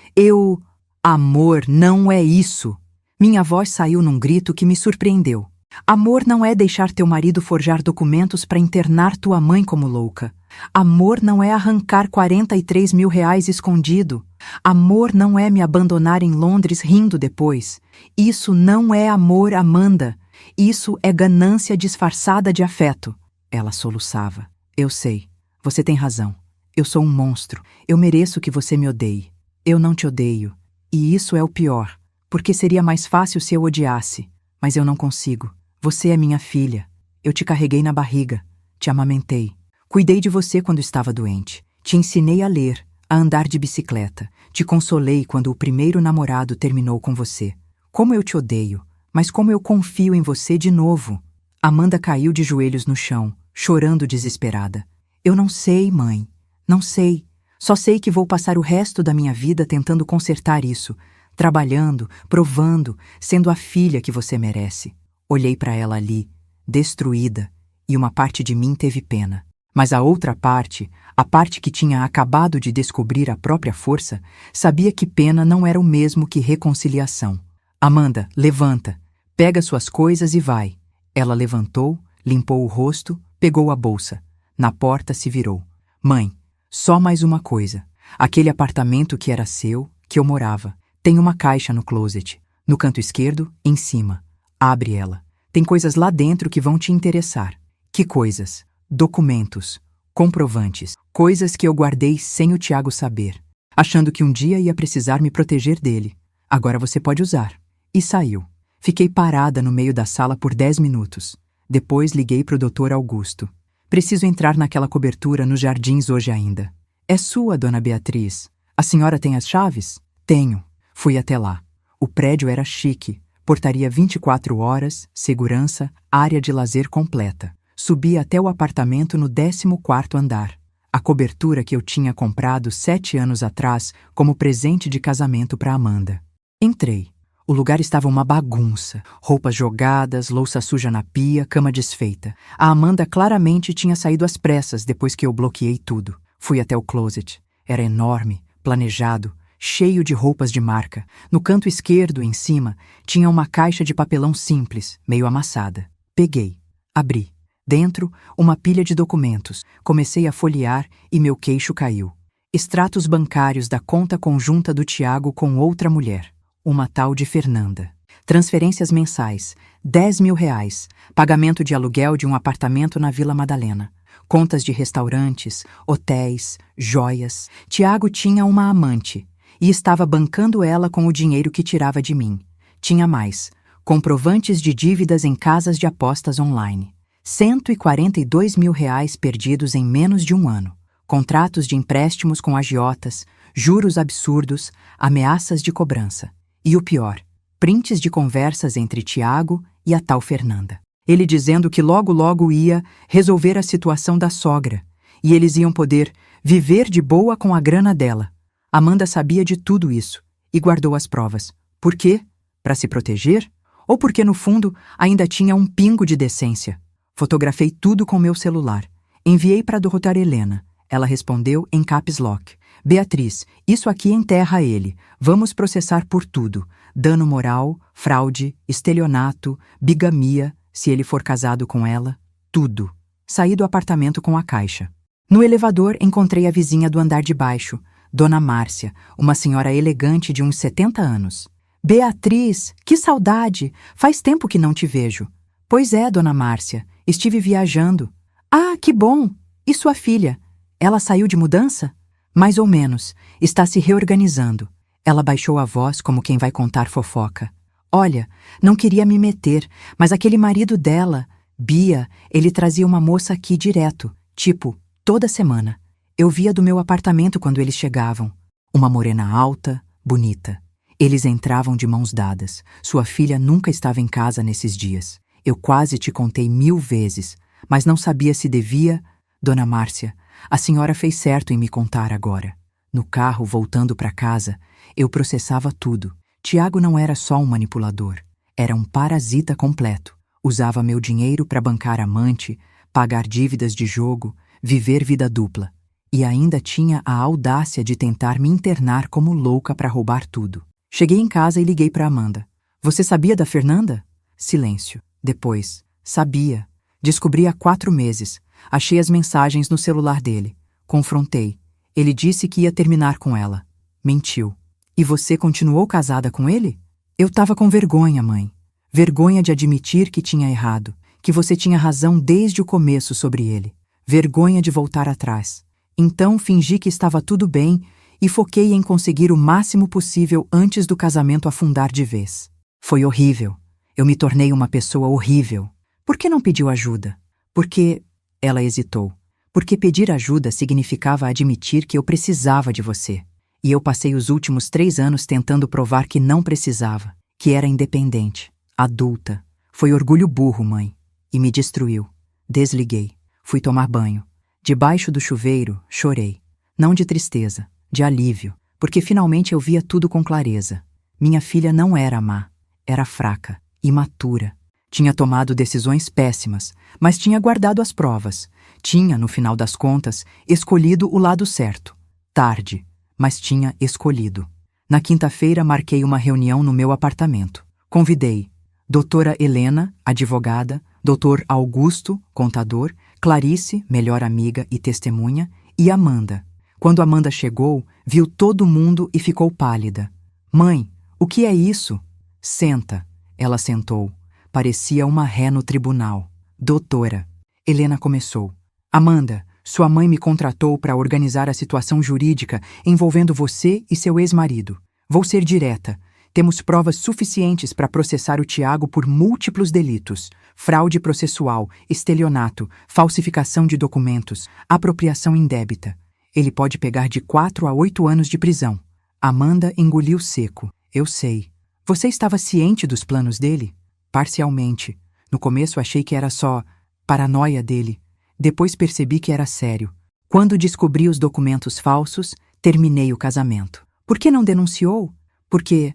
Amor não é isso. Minha voz saiu num grito que me surpreendeu. Amor não é deixar teu marido forjar documentos para internar tua mãe como louca. Amor não é arrancar 43 mil reais escondido. Amor não é me abandonar em Londres rindo depois. Isso não é amor, Amanda. Isso é ganância disfarçada de afeto. Ela soluçava. Eu sei. Você tem razão. Eu sou um monstro. Eu mereço que você me odeie. Eu não te odeio. E isso é o pior, porque seria mais fácil se eu odiasse. Mas eu não consigo. Você é minha filha. Eu te carreguei na barriga. Te amamentei. Cuidei de você quando estava doente. Te ensinei a ler, a andar de bicicleta. Te consolei quando o primeiro namorado terminou com você. Como eu te odeio, mas como eu confio em você de novo. Amanda caiu de joelhos no chão, chorando desesperada. Eu não sei, mãe. Não sei. Só sei que vou passar o resto da minha vida tentando consertar isso, trabalhando, provando, sendo a filha que você merece. Olhei para ela ali, destruída, e uma parte de mim teve pena. Mas a outra parte, a parte que tinha acabado de descobrir a própria força, sabia que pena não era o mesmo que reconciliação. Amanda, levanta, pega suas coisas e vai. Ela levantou, limpou o rosto, pegou a bolsa. Na porta se virou. Mãe, só mais uma coisa. Aquele apartamento que era seu, que eu morava, tem uma caixa no closet. No canto esquerdo, em cima. Abre ela. Tem coisas lá dentro que vão te interessar. Que coisas? Documentos, comprovantes, coisas que eu guardei sem o Tiago saber, achando que um dia ia precisar me proteger dele. Agora você pode usar. E saiu. Fiquei parada no meio da sala por 10 minutos. Depois liguei para o Dr. Augusto. Preciso entrar naquela cobertura nos jardins hoje ainda. É sua, dona Beatriz. A senhora tem as chaves? Tenho. Fui até lá. O prédio era chique. Portaria 24 horas, segurança, área de lazer completa. Subi até o apartamento no 14º andar. A cobertura que eu tinha comprado 7 anos atrás como presente de casamento para Amanda. Entrei. O lugar estava uma bagunça. Roupas jogadas, louça suja na pia, cama desfeita. A Amanda claramente tinha saído às pressas depois que eu bloqueei tudo. Fui até o closet. Era enorme, planejado, cheio de roupas de marca. No canto esquerdo, em cima, tinha uma caixa de papelão simples, meio amassada. Peguei. Abri. Dentro, uma pilha de documentos. Comecei a folhear e meu queixo caiu. Extratos bancários da conta conjunta do Tiago com outra mulher. Uma tal de Fernanda. Transferências mensais. R$ 10.000. Pagamento de aluguel de um apartamento na Vila Madalena. Contas de restaurantes, hotéis, joias. Tiago tinha uma amante e estava bancando ela com o dinheiro que tirava de mim. Tinha mais. Comprovantes de dívidas em casas de apostas online. R$ 142.000 perdidos em menos de um ano. Contratos de empréstimos com agiotas, juros absurdos, ameaças de cobrança. E o pior, prints de conversas entre Tiago e a tal Fernanda. Ele dizendo que logo ia resolver a situação da sogra e eles iam poder viver de boa com a grana dela. Amanda sabia de tudo isso e guardou as provas. Por quê? Para se proteger? Ou porque no fundo ainda tinha um pingo de decência? Fotografei tudo com meu celular. Enviei para a Dra. Helena. Ela respondeu em caps lock. Beatriz, isso aqui enterra ele. Vamos processar por tudo. Dano moral, fraude, estelionato, bigamia, se ele for casado com ela. Tudo. Saí do apartamento com a caixa. No elevador encontrei a vizinha do andar de baixo, Dona Márcia, uma senhora elegante de uns 70 anos. Beatriz, que saudade! Faz tempo que não te vejo. Pois é, Dona Márcia. Estive viajando. Ah, que bom! E sua filha? Ela saiu de mudança? Mais ou menos. Está se reorganizando. Ela baixou a voz como quem vai contar fofoca. Olha, não queria me meter, mas aquele marido dela, Bia, ele trazia uma moça aqui direto, tipo, toda semana. Eu via do meu apartamento quando eles chegavam. Uma morena alta, bonita. Eles entravam de mãos dadas. Sua filha nunca estava em casa nesses dias. Eu quase te contei 1000 vezes, mas não sabia se devia. Dona Márcia, a senhora fez certo em me contar agora. No carro, voltando para casa, eu processava tudo. Tiago não era só um manipulador, era um parasita completo. Usava meu dinheiro para bancar amante, pagar dívidas de jogo, viver vida dupla. E ainda tinha a audácia de tentar me internar como louca para roubar tudo. Cheguei em casa e liguei para Amanda. Você sabia da Fernanda? Silêncio. Depois, sabia. Descobri há 4 meses. Achei as mensagens no celular dele. Confrontei. Ele disse que ia terminar com ela. Mentiu. E você continuou casada com ele? Eu estava com vergonha, mãe. Vergonha de admitir que tinha errado, que você tinha razão desde o começo sobre ele. Vergonha de voltar atrás. Então fingi que estava tudo bem e foquei em conseguir o máximo possível antes do casamento afundar de vez. Foi horrível. Eu me tornei uma pessoa horrível. Por que não pediu ajuda? Porque... Ela hesitou. Porque pedir ajuda significava admitir que eu precisava de você. E eu passei os últimos 3 anos tentando provar que não precisava, que era independente, adulta. Foi orgulho burro, mãe. E me destruiu. Desliguei. Fui tomar banho. Debaixo do chuveiro, chorei. Não de tristeza, de alívio, porque finalmente eu via tudo com clareza. Minha filha não era má. Era fraca, imatura. Tinha tomado decisões péssimas, mas tinha guardado as provas. Tinha, no final das contas, escolhido o lado certo. Tarde, mas tinha escolhido. Na quinta-feira marquei uma reunião no meu apartamento. Convidei doutora Helena, advogada, doutor Augusto, contador, Clarice, melhor amiga e testemunha, e Amanda. Quando Amanda chegou, viu todo mundo e ficou pálida. Mãe, o que é isso? Senta. Ela sentou. Parecia uma ré no tribunal. Doutora. Helena começou. Amanda, sua mãe me contratou para organizar a situação jurídica envolvendo você e seu ex-marido. Vou ser direta. Temos provas suficientes para processar o Tiago por múltiplos delitos: fraude processual, estelionato, falsificação de documentos, apropriação indébita. Ele pode pegar de 4 a 8 anos de prisão. Amanda engoliu seco. Eu sei. Você estava ciente dos planos dele? Parcialmente. No começo achei que era só paranoia dele. Depois percebi que era sério. Quando descobri os documentos falsos, terminei o casamento. Por que não denunciou? Porque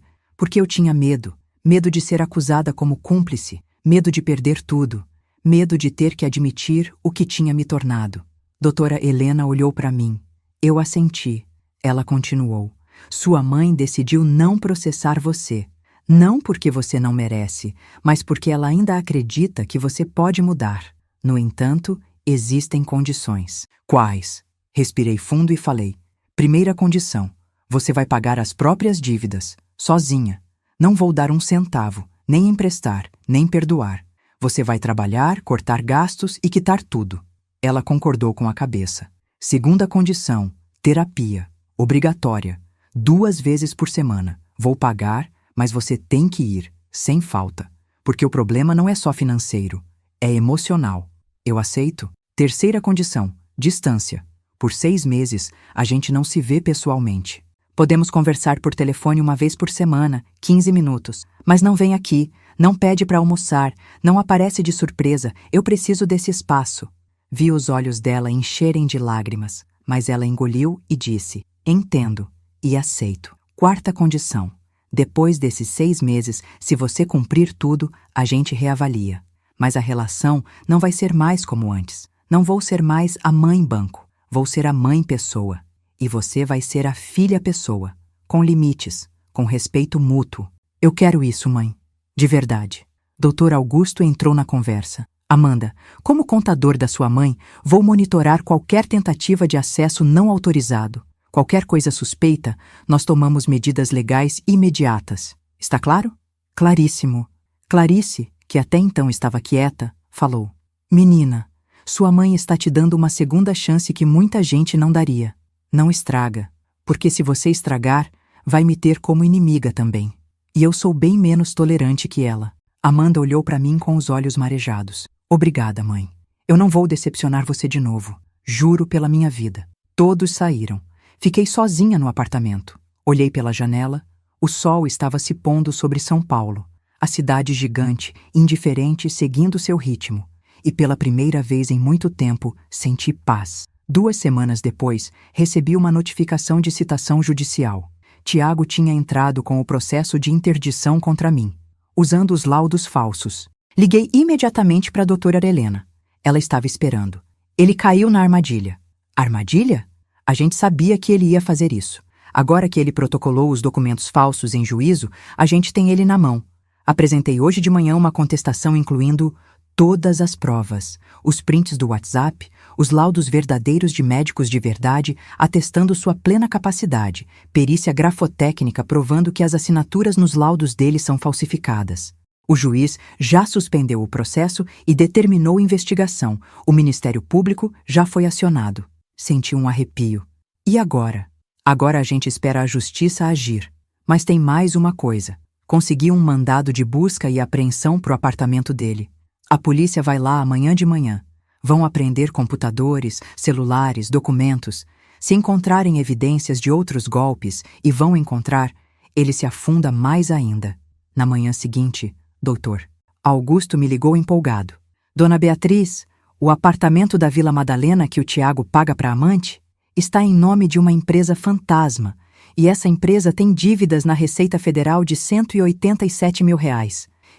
eu tinha medo. Medo de ser acusada como cúmplice. Medo de perder tudo. Medo de ter que admitir o que tinha me tornado. Doutora Helena olhou para mim. Eu assenti. Ela continuou. Sua mãe decidiu não processar você. Não porque você não merece, mas porque ela ainda acredita que você pode mudar. No entanto, existem condições. Quais? Respirei fundo e falei. Primeira condição. Você vai pagar as próprias dívidas, sozinha. Não vou dar um centavo, nem emprestar, nem perdoar. Você vai trabalhar, cortar gastos e quitar tudo. Ela concordou com a cabeça. Segunda condição. Terapia. Obrigatória. 2 vezes por semana. Vou pagar, mas você tem que ir, sem falta. Porque o problema não é só financeiro, é emocional. Eu aceito. Terceira condição, distância. Por 6 meses, a gente não se vê pessoalmente. Podemos conversar por telefone 1 vez por semana, 15 minutos. Mas não vem aqui, não pede para almoçar, não aparece de surpresa, eu preciso desse espaço. Vi os olhos dela encherem de lágrimas, mas ela engoliu e disse, entendo e aceito. Quarta condição. Depois desses 6 meses, se você cumprir tudo, a gente reavalia. Mas a relação não vai ser mais como antes. Não vou ser mais a mãe banco. Vou ser a mãe pessoa. E você vai ser a filha pessoa. Com limites, com respeito mútuo. Eu quero isso, mãe. De verdade. Doutor Augusto entrou na conversa. Amanda, como contador da sua mãe, vou monitorar qualquer tentativa de acesso não autorizado. Qualquer coisa suspeita, nós tomamos medidas legais imediatas. Está claro? Claríssimo. Clarice, que até então estava quieta, falou. Menina, sua mãe está te dando uma segunda chance que muita gente não daria. Não estraga, porque se você estragar, vai me ter como inimiga também. E eu sou bem menos tolerante que ela. Amanda olhou para mim com os olhos marejados. Obrigada, mãe. Eu não vou decepcionar você de novo. Juro pela minha vida. Todos saíram. Fiquei sozinha no apartamento. Olhei pela janela. O sol estava se pondo sobre São Paulo. A cidade gigante, indiferente, seguindo seu ritmo. E pela primeira vez em muito tempo, senti paz. 2 semanas depois, recebi uma notificação de citação judicial. Tiago tinha entrado com o processo de interdição contra mim, usando os laudos falsos. Liguei imediatamente para a doutora Helena. Ela estava esperando. Ele caiu na armadilha. Armadilha? A gente sabia que ele ia fazer isso. Agora que ele protocolou os documentos falsos em juízo, a gente tem ele na mão. Apresentei hoje de manhã uma contestação incluindo todas as provas, os prints do WhatsApp, os laudos verdadeiros de médicos de verdade atestando sua plena capacidade, perícia grafotécnica provando que as assinaturas nos laudos dele são falsificadas. O juiz já suspendeu o processo e determinou investigação. O Ministério Público já foi acionado. Senti um arrepio. E agora? Agora a gente espera a justiça agir. Mas tem mais uma coisa. Consegui um mandado de busca e apreensão pro apartamento dele. A polícia vai lá amanhã de manhã. Vão apreender computadores, celulares, documentos. Se encontrarem evidências de outros golpes e vão encontrar, ele se afunda mais ainda. Na manhã seguinte, doutor, Augusto me ligou empolgado. Dona Beatriz, o apartamento da Vila Madalena que o Tiago paga para a amante está em nome de uma empresa fantasma, e essa empresa tem dívidas na Receita Federal de R$ 187 mil.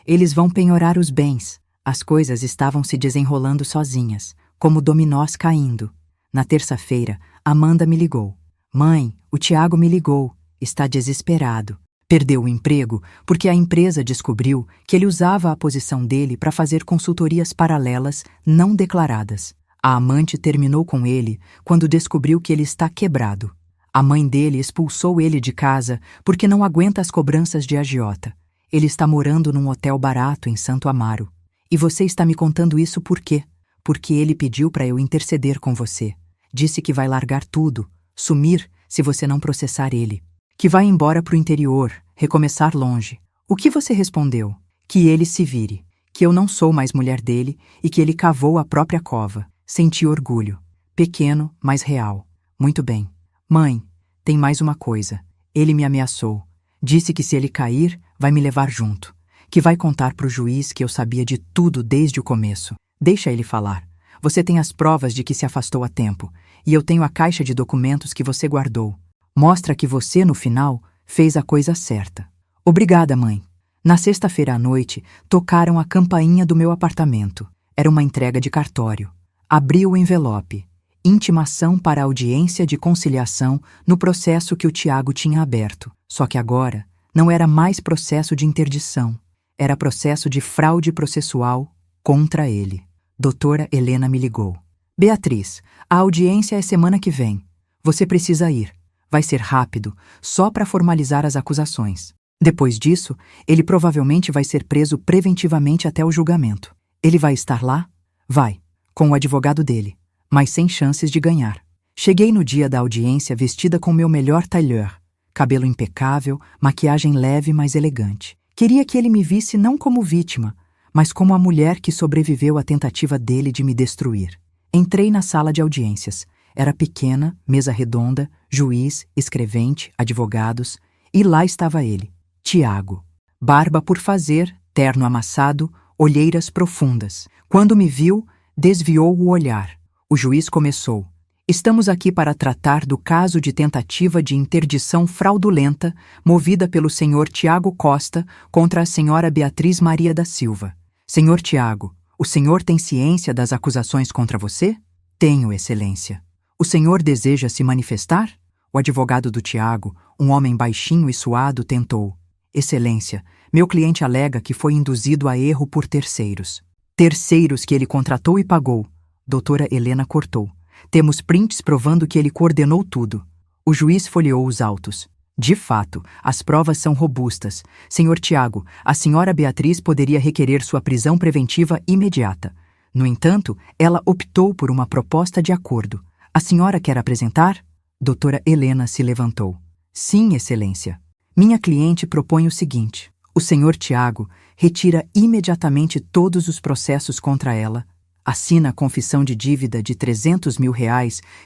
Eles vão penhorar os bens. As coisas estavam se desenrolando sozinhas, como dominós caindo. Na terça-feira, Amanda me ligou. Mãe, o Tiago me ligou. Está desesperado. Perdeu o emprego porque a empresa descobriu que ele usava a posição dele para fazer consultorias paralelas não declaradas. A amante terminou com ele quando descobriu que ele está quebrado. A mãe dele expulsou ele de casa porque não aguenta as cobranças de agiota. Ele está morando num hotel barato em Santo Amaro. E você está me contando isso por quê? Porque ele pediu para eu interceder com você. Disse que vai largar tudo, sumir se você não processar ele. Que vai embora pro interior, recomeçar longe. O que você respondeu? Que ele se vire. Que eu não sou mais mulher dele e que ele cavou a própria cova. Senti orgulho. Pequeno, mas real. Muito bem. Mãe, tem mais uma coisa. Ele me ameaçou. Disse que se ele cair, vai me levar junto. Que vai contar pro juiz que eu sabia de tudo desde o começo. Deixa ele falar. Você tem as provas de que se afastou a tempo, e eu tenho a caixa de documentos que você guardou. Mostra que você, no final, fez a coisa certa. Obrigada, mãe. Na sexta-feira à noite, tocaram a campainha do meu apartamento. Era uma entrega de cartório. Abri o envelope. Intimação para audiência de conciliação no processo que o Tiago tinha aberto. Só que agora não era mais processo de interdição. Era processo de fraude processual contra ele. Doutora Helena me ligou. Beatriz, a audiência é semana que vem. Você precisa ir. Vai ser rápido, só para formalizar as acusações. Depois disso, ele provavelmente vai ser preso preventivamente até o julgamento. Ele vai estar lá? Vai, com o advogado dele, mas sem chances de ganhar. Cheguei no dia da audiência vestida com meu melhor tailleur, cabelo impecável, maquiagem leve, mas elegante. Queria que ele me visse não como vítima, mas como a mulher que sobreviveu à tentativa dele de me destruir. Entrei na sala de audiências. Era pequena, mesa redonda, juiz, escrevente, advogados, e lá estava ele, Tiago. Barba por fazer, terno amassado, olheiras profundas. Quando me viu, desviou o olhar. O juiz começou. Estamos aqui para tratar do caso de tentativa de interdição fraudulenta movida pelo senhor Tiago Costa contra a senhora Beatriz Maria da Silva. Senhor Tiago, o senhor tem ciência das acusações contra você? Tenho, excelência. O senhor deseja se manifestar? O advogado do Tiago, um homem baixinho e suado, tentou. Excelência, meu cliente alega que foi induzido a erro por terceiros. Terceiros que ele contratou e pagou. Doutora Helena cortou. Temos prints provando que ele coordenou tudo. O juiz folheou os autos. De fato, as provas são robustas. Senhor Tiago, a senhora Beatriz poderia requerer sua prisão preventiva imediata. No entanto, ela optou por uma proposta de acordo. A senhora quer apresentar? Doutora Helena se levantou. Sim, excelência. Minha cliente propõe o seguinte. O senhor Tiago retira imediatamente todos os processos contra ela, assina a confissão de dívida de R$ 300 mil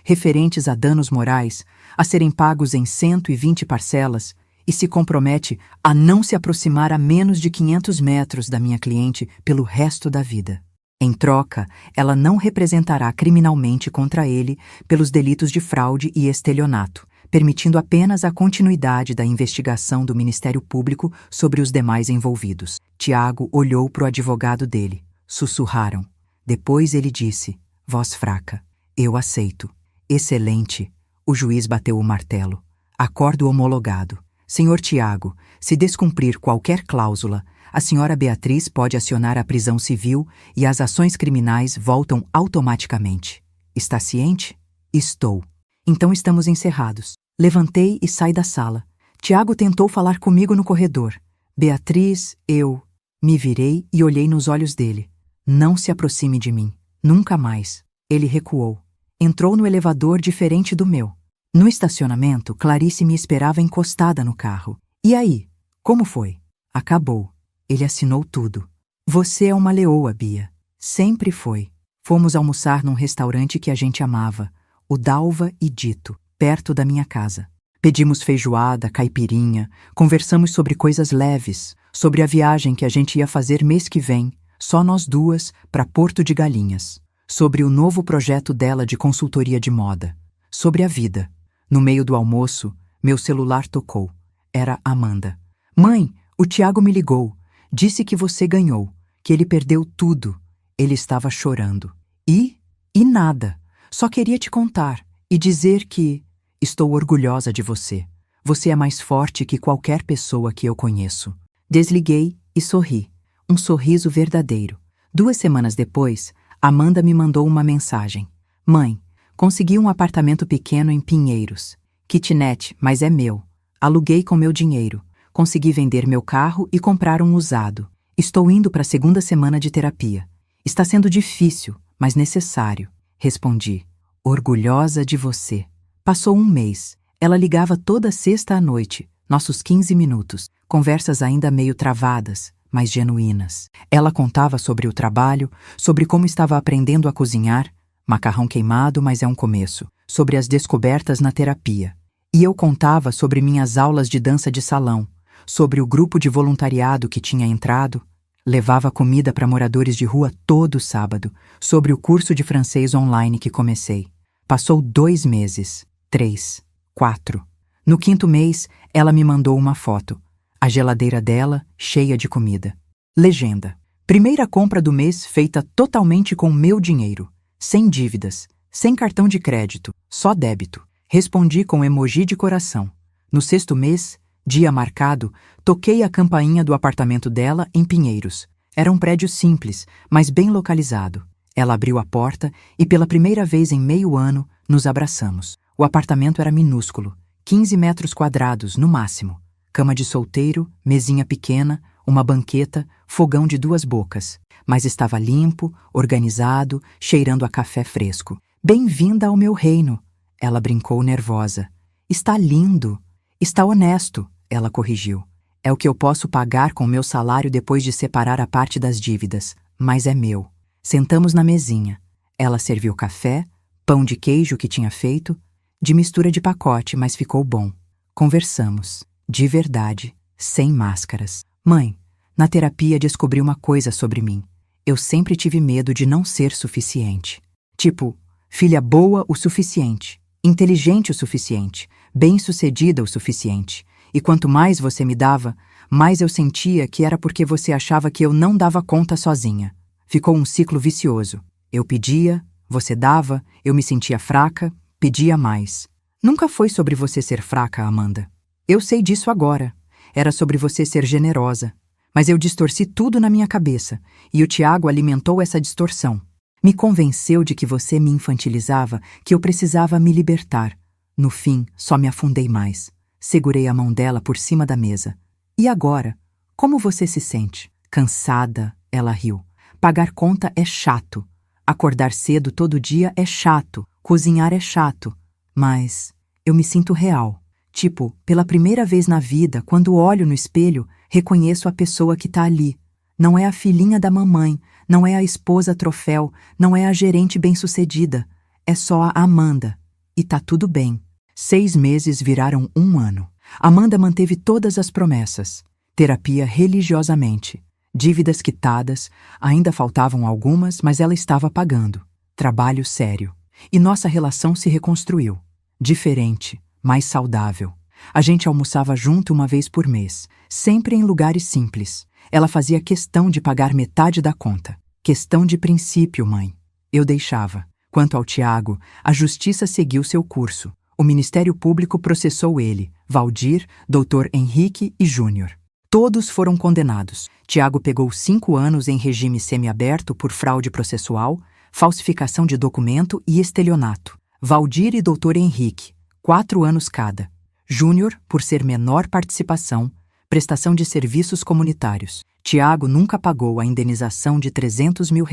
referentes a danos morais, a serem pagos em 120 parcelas, e se compromete a não se aproximar a menos de 500 metros da minha cliente pelo resto da vida. Em troca, ela não representará criminalmente contra ele pelos delitos de fraude e estelionato, permitindo apenas a continuidade da investigação do Ministério Público sobre os demais envolvidos. Tiago olhou para o advogado dele. Sussurraram. Depois ele disse, voz fraca, eu aceito. Excelente. O juiz bateu o martelo. Acordo homologado. Senhor Tiago, se descumprir qualquer cláusula, a senhora Beatriz pode acionar a prisão civil e as ações criminais voltam automaticamente. Está ciente? Estou. Então estamos encerrados. Levantei e saí da sala. Tiago tentou falar comigo no corredor. Beatriz, eu... Me virei e olhei nos olhos dele. Não se aproxime de mim. Nunca mais. Ele recuou. Entrou no elevador diferente do meu. No estacionamento, Clarice me esperava encostada no carro. E aí? Como foi? Acabou. Ele assinou tudo. Você é uma leoa, Bia. Sempre foi. Fomos almoçar num restaurante que a gente amava, o Dalva e Dito, perto da minha casa. Pedimos feijoada, caipirinha, conversamos sobre coisas leves, sobre a viagem que a gente ia fazer mês que vem, só nós duas, para Porto de Galinhas, sobre o novo projeto dela de consultoria de moda, sobre a vida. No meio do almoço, meu celular tocou. Era Amanda. Mãe, o Tiago me ligou. Disse que você ganhou, que ele perdeu tudo. Ele estava chorando. E nada. Só queria te contar e dizer que estou orgulhosa de você. Você é mais forte que qualquer pessoa que eu conheço. Desliguei e sorri. Um sorriso verdadeiro. 2 semanas depois, Amanda me mandou uma mensagem. Mãe, consegui um apartamento pequeno em Pinheiros. Kitnet, mas é meu. Aluguei com meu dinheiro. Consegui vender meu carro e comprar um usado. Estou indo para a 2ª semana de terapia. Está sendo difícil, mas necessário. Respondi. Orgulhosa de você. Passou 1 mês. Ela ligava toda sexta à noite, nossos 15 minutos, conversas ainda meio travadas, mas genuínas. Ela contava sobre o trabalho, sobre como estava aprendendo a cozinhar, macarrão queimado, mas é um começo, sobre as descobertas na terapia. E eu contava sobre minhas aulas de dança de salão, sobre o grupo de voluntariado que tinha entrado, levava comida para moradores de rua todo sábado, sobre o curso de francês online que comecei. Passou 2 meses, 3, 4. No 5º mês, ela me mandou uma foto. A geladeira dela, cheia de comida. Legenda. Primeira compra do mês feita totalmente com meu dinheiro. Sem dívidas, sem cartão de crédito, só débito. Respondi com emoji de coração. No 6º mês, dia marcado, toquei a campainha do apartamento dela em Pinheiros. Era um prédio simples, mas bem localizado. Ela abriu a porta e pela primeira vez em meio ano, nos abraçamos. O apartamento era minúsculo, 15 metros quadrados no máximo. Cama de solteiro, mesinha pequena, uma banqueta, fogão de 2 bocas. Mas estava limpo, organizado, cheirando a café fresco. Bem-vinda ao meu reino, ela brincou nervosa. Está lindo. Está honesto, ela corrigiu. É o que eu posso pagar com meu salário depois de separar a parte das dívidas, mas é meu. Sentamos na mesinha. Ela serviu café, pão de queijo que tinha feito, de mistura de pacote, mas ficou bom. Conversamos, de verdade, sem máscaras. Mãe, na terapia descobri uma coisa sobre mim. Eu sempre tive medo de não ser suficiente. Tipo, filha boa o suficiente, inteligente o suficiente, bem-sucedida o suficiente. E quanto mais você me dava, mais eu sentia que era porque você achava que eu não dava conta sozinha. Ficou um ciclo vicioso. Eu pedia, você dava, eu me sentia fraca, pedia mais. Nunca foi sobre você ser fraca, Amanda. Eu sei disso agora. Era sobre você ser generosa. Mas eu distorci tudo na minha cabeça, e o Tiago alimentou essa distorção. Me convenceu de que você me infantilizava, que eu precisava me libertar. No fim, só me afundei mais. Segurei a mão dela por cima da mesa. E agora? Como você se sente? Cansada, ela riu. Pagar conta é chato. Acordar cedo todo dia é chato. Cozinhar é chato. Mas eu me sinto real. Tipo, pela primeira vez na vida, quando olho no espelho, reconheço a pessoa que tá ali. Não é a filhinha da mamãe, não é a esposa troféu, não é a gerente bem-sucedida. É só a Amanda. E tá tudo bem. 6 meses viraram 1 ano. Amanda manteve todas as promessas. Terapia religiosamente. Dívidas quitadas, ainda faltavam algumas, mas ela estava pagando. Trabalho sério. E nossa relação se reconstruiu. Diferente, mais saudável. A gente almoçava junto 1 vez por mês, sempre em lugares simples. Ela fazia questão de pagar metade da conta. Questão de princípio, mãe. Eu deixava. Quanto ao Tiago, a justiça seguiu seu curso. O Ministério Público processou ele, Valdir, Dr. Henrique e Júnior. Todos foram condenados. Tiago pegou 5 anos em regime semiaberto por fraude processual, falsificação de documento e estelionato. Valdir e Dr. Henrique, 4 anos cada. Júnior, por ser menor participação, prestação de serviços comunitários. Tiago nunca pagou a indenização de R$300 mil.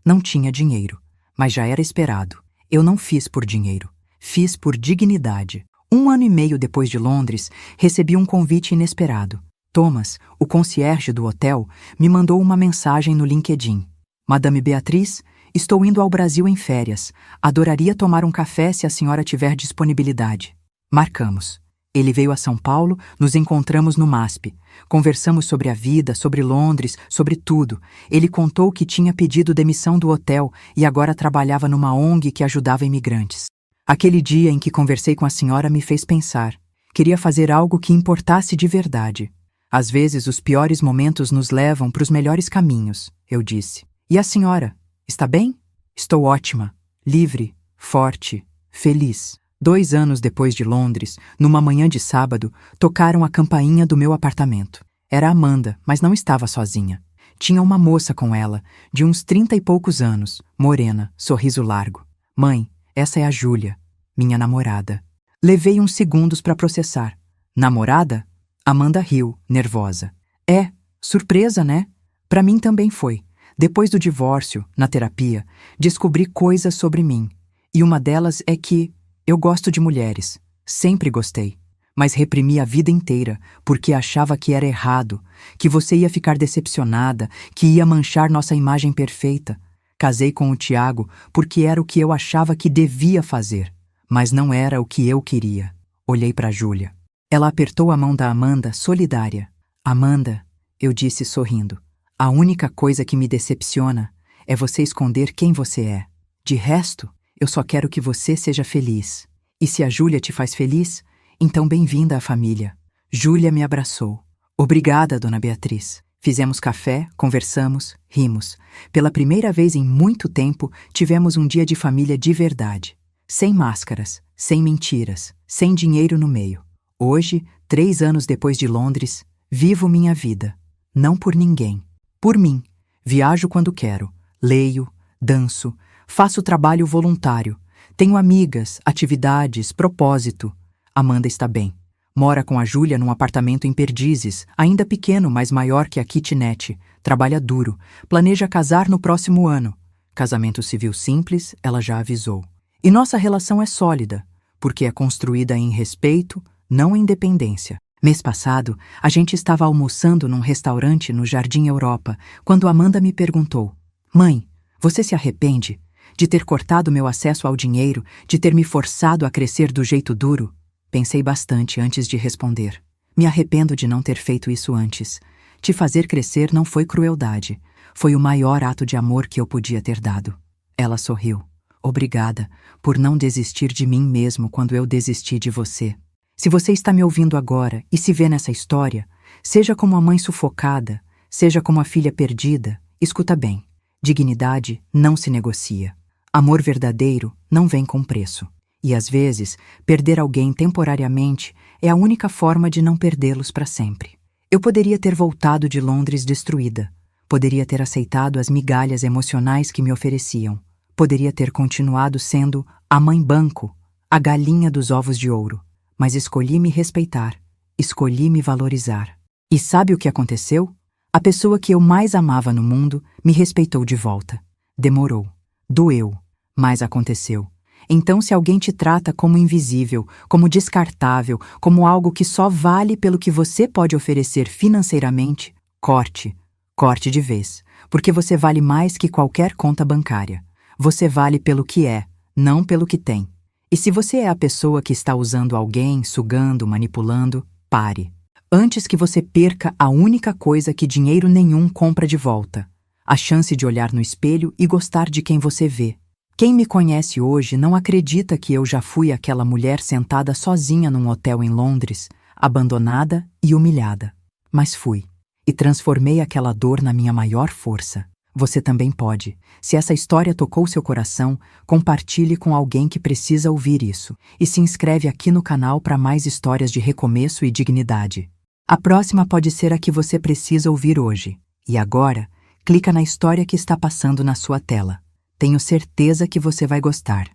Não tinha dinheiro, mas já era esperado. Eu não fiz por dinheiro. Fiz por dignidade. 1 ano e meio depois de Londres, recebi um convite inesperado. Thomas, o concierge do hotel, me mandou uma mensagem no LinkedIn. Madame Beatriz, estou indo ao Brasil em férias. Adoraria tomar um café se a senhora tiver disponibilidade. Marcamos. Ele veio a São Paulo, nos encontramos no MASP. Conversamos sobre a vida, sobre Londres, sobre tudo. Ele contou que tinha pedido demissão do hotel e agora trabalhava numa ONG que ajudava imigrantes. Aquele dia em que conversei com a senhora me fez pensar. Queria fazer algo que importasse de verdade. Às vezes os piores momentos nos levam para os melhores caminhos, eu disse. E a senhora? Está bem? Estou ótima, livre, forte, feliz. 2 anos depois de Londres, numa manhã de sábado, tocaram a campainha do meu apartamento. Era Amanda, mas não estava sozinha. Tinha uma moça com ela, de uns 30 e poucos anos, morena, sorriso largo. Mãe, essa é a Júlia, minha namorada. Levei uns segundos para processar. Namorada? Amanda riu, nervosa. É, surpresa, né? Para mim também foi. Depois do divórcio, na terapia, descobri coisas sobre mim. E uma delas é que eu gosto de mulheres. Sempre gostei. Mas reprimi a vida inteira porque achava que era errado, que você ia ficar decepcionada, que ia manchar nossa imagem perfeita. Casei com o Tiago porque era o que eu achava que devia fazer, mas não era o que eu queria. Olhei para Júlia. Ela apertou a mão da Amanda, solidária. Amanda, eu disse sorrindo, a única coisa que me decepciona é você esconder quem você é. De resto, eu só quero que você seja feliz. E se a Júlia te faz feliz, então bem-vinda à família. Júlia me abraçou. Obrigada, dona Beatriz. Fizemos café, conversamos, rimos. Pela primeira vez em muito tempo, tivemos um dia de família de verdade. Sem máscaras, sem mentiras, sem dinheiro no meio. Hoje, 3 anos depois de Londres, vivo minha vida. Não por ninguém. Por mim. Viajo quando quero. Leio, danço, faço trabalho voluntário. Tenho amigas, atividades, propósito. Amanda está bem. Mora com a Júlia num apartamento em Perdizes, ainda pequeno, mas maior que a kitnet. Trabalha duro. Planeja casar no próximo ano. Casamento civil simples, ela já avisou. E nossa relação é sólida, porque é construída em respeito, não em dependência. Mês passado, a gente estava almoçando num restaurante no Jardim Europa, quando Amanda me perguntou: Mãe, você se arrepende de ter cortado meu acesso ao dinheiro, de ter me forçado a crescer do jeito duro? Pensei bastante antes de responder. Me arrependo de não ter feito isso antes. Te fazer crescer não foi crueldade. Foi o maior ato de amor que eu podia ter dado. Ela sorriu. Obrigada por não desistir de mim mesmo quando eu desisti de você. Se você está me ouvindo agora e se vê nessa história, seja como a mãe sufocada, seja como a filha perdida, escuta bem. Dignidade não se negocia. Amor verdadeiro não vem com preço. E às vezes, perder alguém temporariamente é a única forma de não perdê-los para sempre. Eu poderia ter voltado de Londres destruída. Poderia ter aceitado as migalhas emocionais que me ofereciam. Poderia ter continuado sendo a mãe banco, a galinha dos ovos de ouro. Mas escolhi me respeitar. Escolhi me valorizar. E sabe o que aconteceu? A pessoa que eu mais amava no mundo me respeitou de volta. Demorou. Doeu. Mas aconteceu. Então, se alguém te trata como invisível, como descartável, como algo que só vale pelo que você pode oferecer financeiramente, corte. Corte de vez. Porque você vale mais que qualquer conta bancária. Você vale pelo que é, não pelo que tem. E se você é a pessoa que está usando alguém, sugando, manipulando, pare. Antes que você perca a única coisa que dinheiro nenhum compra de volta. A chance de olhar no espelho e gostar de quem você vê. Quem me conhece hoje não acredita que eu já fui aquela mulher sentada sozinha num hotel em Londres, abandonada e humilhada. Mas fui. E transformei aquela dor na minha maior força. Você também pode. Se essa história tocou seu coração, compartilhe com alguém que precisa ouvir isso. E se inscreve aqui no canal para mais histórias de recomeço e dignidade. A próxima pode ser a que você precisa ouvir hoje. E agora, clica na história que está passando na sua tela. Tenho certeza que você vai gostar.